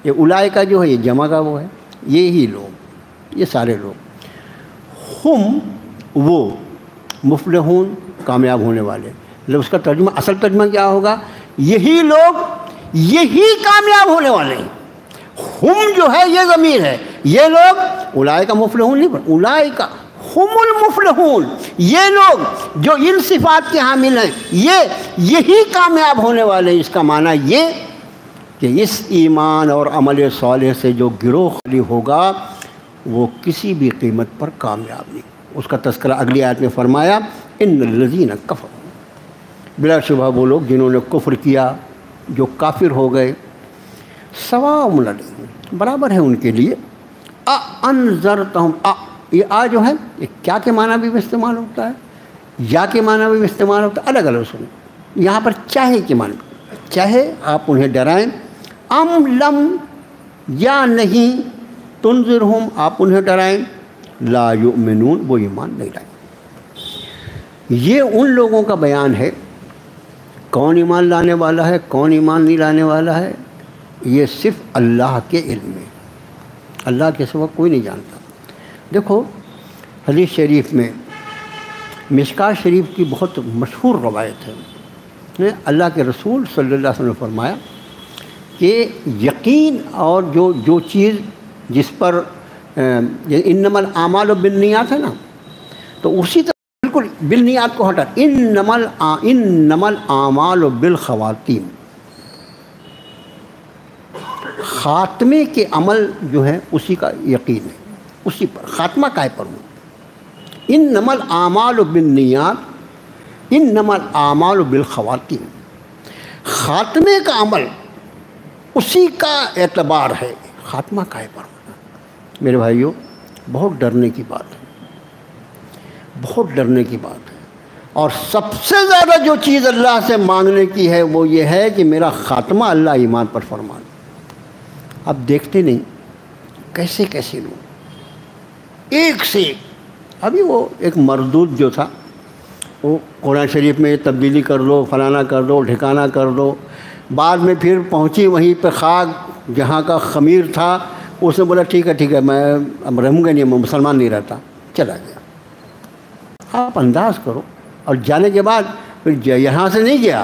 یہ اولائکا جو ہے یہ جمع کا وہ ہے، یہی لوگ، یہ سارے لوگ، ہم وہ، مفلحون کامیاب ہونے والے۔ اس کا ترجمہ اصل ترجمہ کیا ہوگا؟ یہی لوگ یہی کامیاب ہونے والے ہیں۔ ہم جو ہے یہ ضمیر ہے، یہ لوگ، اولائکا مفلحون نہیں، اولائکا ہم المفلحون، یہ لوگ جو ان صفات کے حامل ہیں یہی کامیاب ہونے والے ہیں۔ اس کا معنی یہ کہ اس ایمان اور عمل صالح سے جو گروہ خالی ہوگا وہ کسی بھی قیمت پر کامیاب نہیں۔ اس کا تذکرہ اگلی آیت میں فرمایا، ان الذین کفروا، بلا شبہ وہ لوگ جنہوں نے کفر کیا، جو کافر ہو گئے، سواء علیہم، برابر ہے ان کے لیے، انذرتہم، یہ آ جو ہے یہ کیا کے معنی بھی استعمال ہوتا ہے، یا کے معنی بھی استعمال ہوتا ہے، الگ الگ سنیں۔ یہاں پر چاہے کے معنی، چاہے آپ انہیں ڈرائیں، ام لم، یا نہیں، تنذرہم، آپ انہیں ڈرائیں، لا یؤمنون، وہ ایمان نہیں لائیں۔ یہ ان لوگوں کا بیان ہے، کون ایمان لانے والا ہے کون ایمان نہیں لانے والا ہے، یہ صرف اللہ کے علم میں، اللہ کے سوا کوئی نہیں جانتا۔ دیکھو حدیث شریف میں، مشکاہ شریف کی بہت مشہور روایت ہے، اللہ کے رسول صلی اللہ علیہ وسلم نے فرمایا کہ یقین اور جو چیز جس پر انما الاعمال بالنیات ہے نا، تو اسی طرح بالکل بالنیات کو ہٹا، انما الاعمال بالخواتیم، خاتمے کے عمل جو ہے اسی کا یقین ہے، اسی پر خاتمہ کائے پر ہوں۔ انما الاعمال بالنیات انما الاعمال بالخواتیم، خاتمے کا عمل اسی کا اعتبار ہے، خاتمہ کائے پر ہونا۔ میرے بھائیوں، بہت ڈرنے کی بات ہے، بہت ڈرنے کی بات ہے، اور سب سے زیادہ جو چیز اللہ سے مانگنے کی ہے وہ یہ ہے کہ میرا خاتمہ اللہ ایمان پر فرما دے۔ اب دیکھتے نہیں کیسے کیسے لوگ ایک سے ایک، ابھی وہ ایک مردود جو تھا، وہ قرآن شریف میں تبدیلی کر دو، فلانا کر دو، ٹھکانہ کر دو، بعد میں پھر پہنچی وہیں پہ خاک جہاں کا خمیر تھا، اس نے بولا ٹھیک ہے میں اب رہوں گا نہیں، میں مسلمان نہیں رہتا، چلا گیا۔ آپ انداز کرو، اور جانے کے بعد پھر یہاں سے نہیں گیا،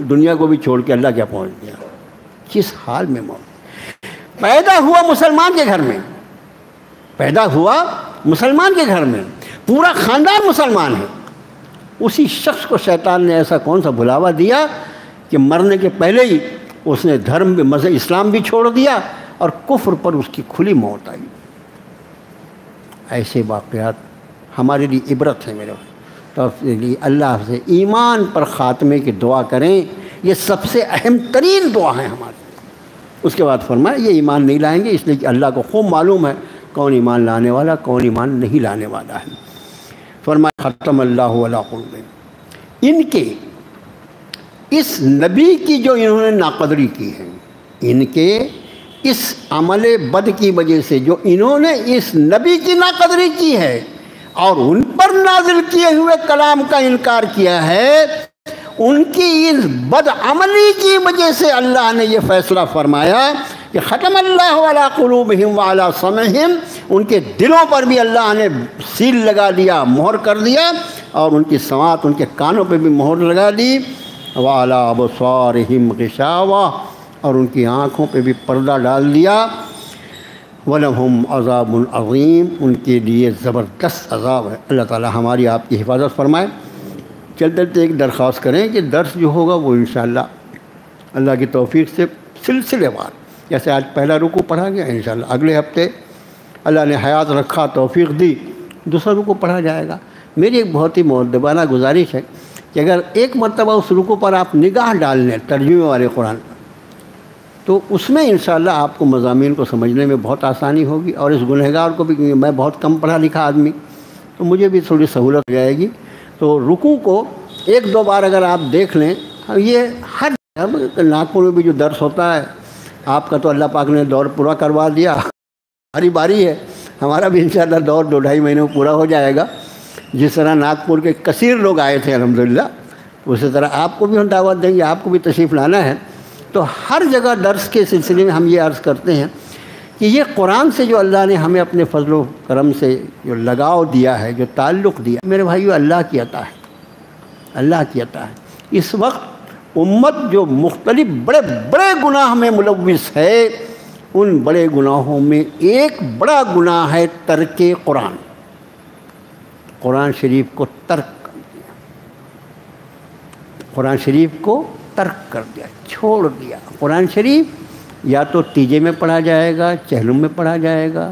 دنیا کو بھی چھوڑ کے اللہ کیا پہنچ گیا، کس حال میں موت۔ پیدا ہوا مسلمان کے گھر میں، پیدا ہوا مسلمان کے گھر میں، پورا خاندان مسلمان ہے، اسی شخص کو شیطان نے ایسا کون سا بھلاوا دیا کہ مرنے کے پہلے ہی اس نے دھرم بھی، مذہب اسلام بھی چھوڑ دیا، اور کفر پر اس کی کھلی موت آئی۔ ایسے واقعات ہمارے لیے عبرت ہے میرے بھائی، تو لیے اللہ سے ایمان پر خاتمے کی دعا کریں، یہ سب سے اہم ترین دعا ہے ہماری۔ اس کے بعد فرمایا یہ ایمان نہیں لائیں گے، اس لیے کہ اللہ کو خوب معلوم ہے کون ایمان لانے والا کون ایمان نہیں لانے والا ہے۔ فرمایا ختم اللہ علی قلوبہم، ان کے اس نبی کی جو انہوں نے ناقدری کی ہے، ان کے اس عمل بد کی وجہ سے جو انہوں نے اس نبی کی ناقدری کی ہے اور ان پر نازل کیے ہوئے کلام کا انکار کیا ہے، ان کی اس بد عملی کی وجہ سے اللہ نے یہ فیصلہ فرمایا کہ ختم اللہ علی قلوبہم وعلی سمعہم، ان کے دلوں پر بھی اللہ نے سیل لگا دیا، مہر کر دیا، اور ان کی سماعت، ان کے کانوں پہ بھی مہر لگا دی، وعلی ابصارہم غشاوہ، اور ان کی آنکھوں پہ بھی پردہ ڈال دیا، وَلَهُمْ عَذَابٌ عَظِيمٌ، ان کے لیے زبردست عذاب ہے۔ اللہ تعالی ہماری آپ کی حفاظت فرمائے۔ چلتے ایک درخواست کریں کہ درس جو ہوگا وہ انشاءاللہ اللہ کی توفیق سے سلسلے وار، جیسے آج پہلا رکوع پڑھا گیا، انشاءاللہ اگلے ہفتے اللہ نے حیات رکھا، توفیق دی، دوسرا رکوع پڑھا جائے گا۔ میری ایک بہت ہی مؤدبانہ گزارش ہے کہ اگر ایک مرتبہ اس رکوع پر آپ نگاہ ڈال لیں ترجمے والے قرآن پر، تو اس میں انشاءاللہ آپ کو مضامین کو سمجھنے میں بہت آسانی ہوگی، اور اس گنہگار کو بھی، کیونکہ میں بہت کم پڑھا لکھا آدمی، تو مجھے بھی تھوڑی سہولت ہو جائے گی۔ تو رکوع کو ایک دو بار اگر آپ دیکھ لیں، یہ ہر ناگپور میں بھی جو درس ہوتا ہے آپ کا تو اللہ پاک نے دور پورا کروا دیا، ہماری باری ہے، ہمارا بھی انشاءاللہ دور 2-2.5 مہینے میں پورا ہو جائے گا۔ جس طرح ناگپور کے کثیر لوگ آئے تھے الحمدللہ، اسی طرح آپ کو بھی ہم دعوت دیں گے، آپ کو بھی تشریف لانا ہے۔ تو ہر جگہ درس کے سلسلے میں ہم یہ عرض کرتے ہیں کہ یہ قرآن سے جو اللہ نے ہمیں اپنے فضل و کرم سے جو لگاؤ دیا ہے، جو تعلق دیا، میرے بھائیو اللہ کی عطا ہے، اللہ کی عطا ہے۔ اس وقت امت جو مختلف بڑے بڑے گناہ میں ملوث ہے، ان بڑے گناہوں میں ایک بڑا گناہ ہے ترک قرآن، قرآن شریف کو ترک کر دیا، قرآن شریف کو ترک کر دیا، چھوڑ دیا۔ قرآن شریف یا تو تیجے میں پڑھا جائے گا، چہلم میں پڑھا جائے گا،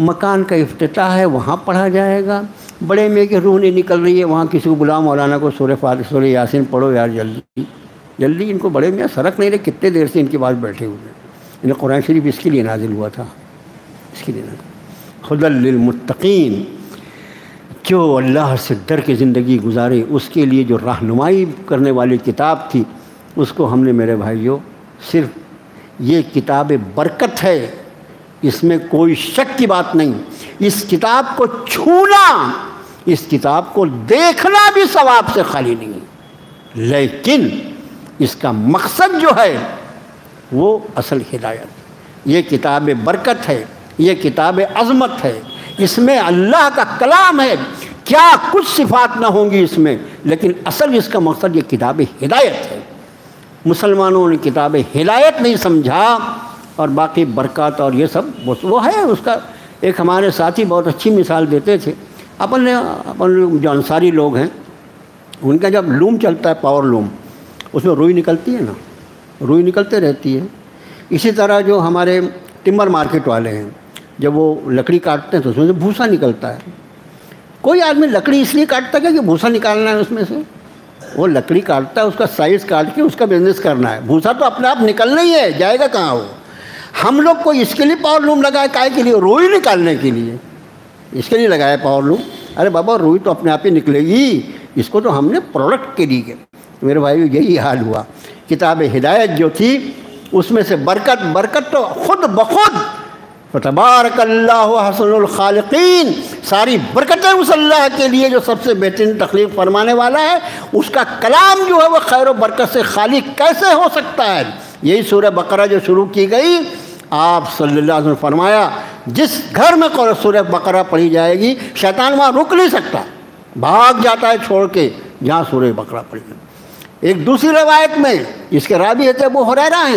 مکان کا افتتاح ہے وہاں پڑھا جائے گا، بڑے میں کہ روح نہیں نکل رہی ہے وہاں کسی کو بلاؤ مولانا کو سورہ فاتحہ سورہ یاسین پڑھو یار جلدی جلدی، ان کو بڑے میں سرک نہیں رہے، کتنے دیر سے ان کے پاس بیٹھے ہوئے ہیں۔ انہیں قرآن شریف اس کے لیے نازل ہوا تھا، اس کے لیے نازل، ہدی للمتقین، جو اللہ سے ڈر کے زندگی گزارے اس کے لیے جو رہنمائی کرنے والی کتاب تھی، اس کو ہم نے میرے بھائیوں صرف یہ کتاب برکت ہے، اس میں کوئی شک کی بات نہیں، اس کتاب کو چھونا، اس کتاب کو دیکھنا بھی ثواب سے خالی نہیں، لیکن اس کا مقصد جو ہے وہ اصل ہدایت۔ یہ کتاب برکت ہے، یہ کتاب عظمت ہے، اس میں اللہ کا کلام ہے، کیا کچھ صفات نہ ہوں گی اس میں، لیکن اصل اس کا مقصد یہ کتاب ہدایت ہے۔ مسلمانوں نے کتاب ہدایت نہیں سمجھا اور باقی برکات اور یہ سب وہ ہے۔ اس کا ایک ہمارے ساتھی بہت اچھی مثال دیتے تھے، اپن جو انصاری لوگ ہیں ان کا جب لوم چلتا ہے، پاور لوم، اس میں روئی نکلتی ہے نا، روئی نکلتے رہتی ہے۔ اسی طرح جو ہمارے ٹمبر مارکیٹ والے ہیں، جب وہ لکڑی کاٹتے ہیں تو اس میں سے بھوسا نکلتا ہے۔ کوئی آدمی لکڑی اس لیے کاٹتا ہے کہ بھوسا نکالنا ہے اس میں سے، وہ لکڑی کاٹتا ہے اس کا سائز کاٹ کے اس کا بزنس کرنا ہے، بھوسا تو اپنے آپ نکلنا ہی ہے، جائے گا کہاں وہ۔ ہم لوگ کو اس کے لیے پاور لوم لگائے، کائے کے لیے؟ روئی نکالنے کے لیے، اس کے لیے لگایا پاور لوم۔ ارے بابا روئی تو اپنے آپ ہی نکلے گی، اس کو تو ہم نے پروڈکٹ کے لیے کیا۔ میرے بھائیو یہی حال ہوا، کتاب ہدایت جو تھی اس میں سے برکت تو خود بخود، فتبارک اللہ احسن الخالقین، ساری برکتیں اس اللہ کے لیے جو سب سے بہترین تخلیق فرمانے والا ہے، اس کا کلام جو ہے وہ خیر و برکت سے خالی کیسے ہو سکتا ہے؟ یہی سورہ بقرہ جو شروع کی گئی، آپ صلی اللہ علیہ وسلم فرمایا جس گھر میں سورہ بقرہ پڑھی جائے گی شیطان وہاں رک نہیں سکتا، بھاگ جاتا ہے چھوڑ کے جہاں سورہ بقرہ پڑھی گئی۔ ایک دوسری روایت میں اس کے راوی حضرت ابو ہریرہ ہیں،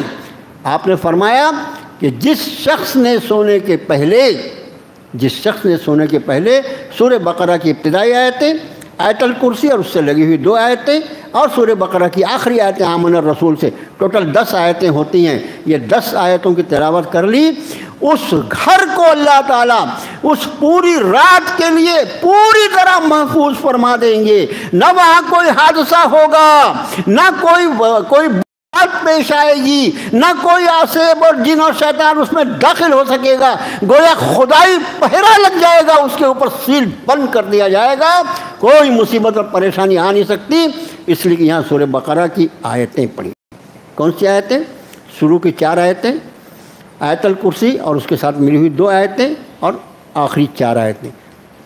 آپ نے فرمایا کہ جس شخص نے سونے کے پہلے سورہ بقرہ کی ابتدائی آیتیں، آیت الکرسی اور اس سے لگی ہوئی 2 آیتیں، اور سورہ بقرہ کی آخری آیتیں آمن الرسول سے، ٹوٹل 10 آیتیں ہوتی ہیں، یہ 10 آیتوں کی تلاوت کر لی، اس گھر کو اللہ تعالیٰ اس پوری رات کے لیے پوری طرح محفوظ فرما دیں گے، نہ وہاں کوئی حادثہ ہوگا، نہ کوئی بات پیش آئے گی، نہ کوئی آسیب اور جن اور شیطان اس میں داخل ہو سکے گا، گویا خدائی پہرا لگ جائے گا، اس کے اوپر سیل بند کر دیا جائے گا، کوئی مصیبت اور پریشانی آ نہیں سکتی۔ اس لیے کہ یہاں سورہ بقرہ کی آیتیں پڑھی۔ کون سی آیتیں؟ شروع کی 4 آیتیں، آیت الکرسی اور اس کے ساتھ ملی ہوئی 2 آیتیں اور آخری 4 آیتیں،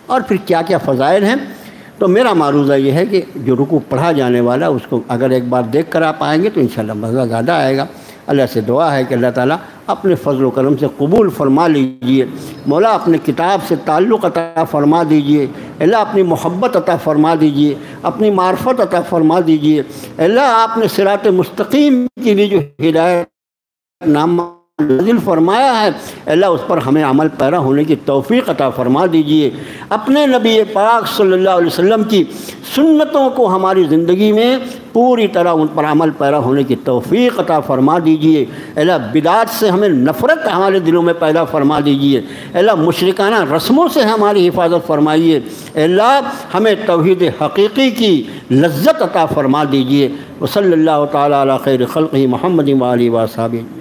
اور پھر کیا کیا فضائل ہیں۔ تو میرا معروضہ یہ ہے کہ جو رکوع پڑھا جانے والا اس کو اگر ایک بار دیکھ کر آپ آئیں گے تو انشاءاللہ مزہ زیادہ آئے گا۔ اللہ سے دعا ہے کہ اللہ تعالیٰ اپنے فضل و کرم سے قبول فرما لیجئے، مولا اپنے کتاب سے تعلق عطا فرما دیجئے، اللہ اپنی محبت عطا فرما دیجئے، اپنی معرفت عطا فرما دیجئے، اللہ آپ نے صراط مستقیم کے لیے جو ہدایت نامہ نازل فرمایا ہے، اللہ اس پر ہمیں عمل پیرا ہونے کی توفیق عطا فرما دیجئے، اپنے نبی پاک صلی اللہ علیہ وسلم کی سنتوں کو ہماری زندگی میں پوری طرح ان پر عمل پیرا ہونے کی توفیق عطا فرما دیجئے، اللہ بدعات سے ہمیں نفرت ہمارے دلوں میں پیدا فرما دیجئے، اللہ مشرکانہ رسموں سے ہماری حفاظت فرمائیے، اللہ ہمیں توحید حقیقی کی لذت عطا فرما دیجئے۔ وصلی اللہ تعالیٰ علی خیر خلقہ محمد و آلہ و صحبہ۔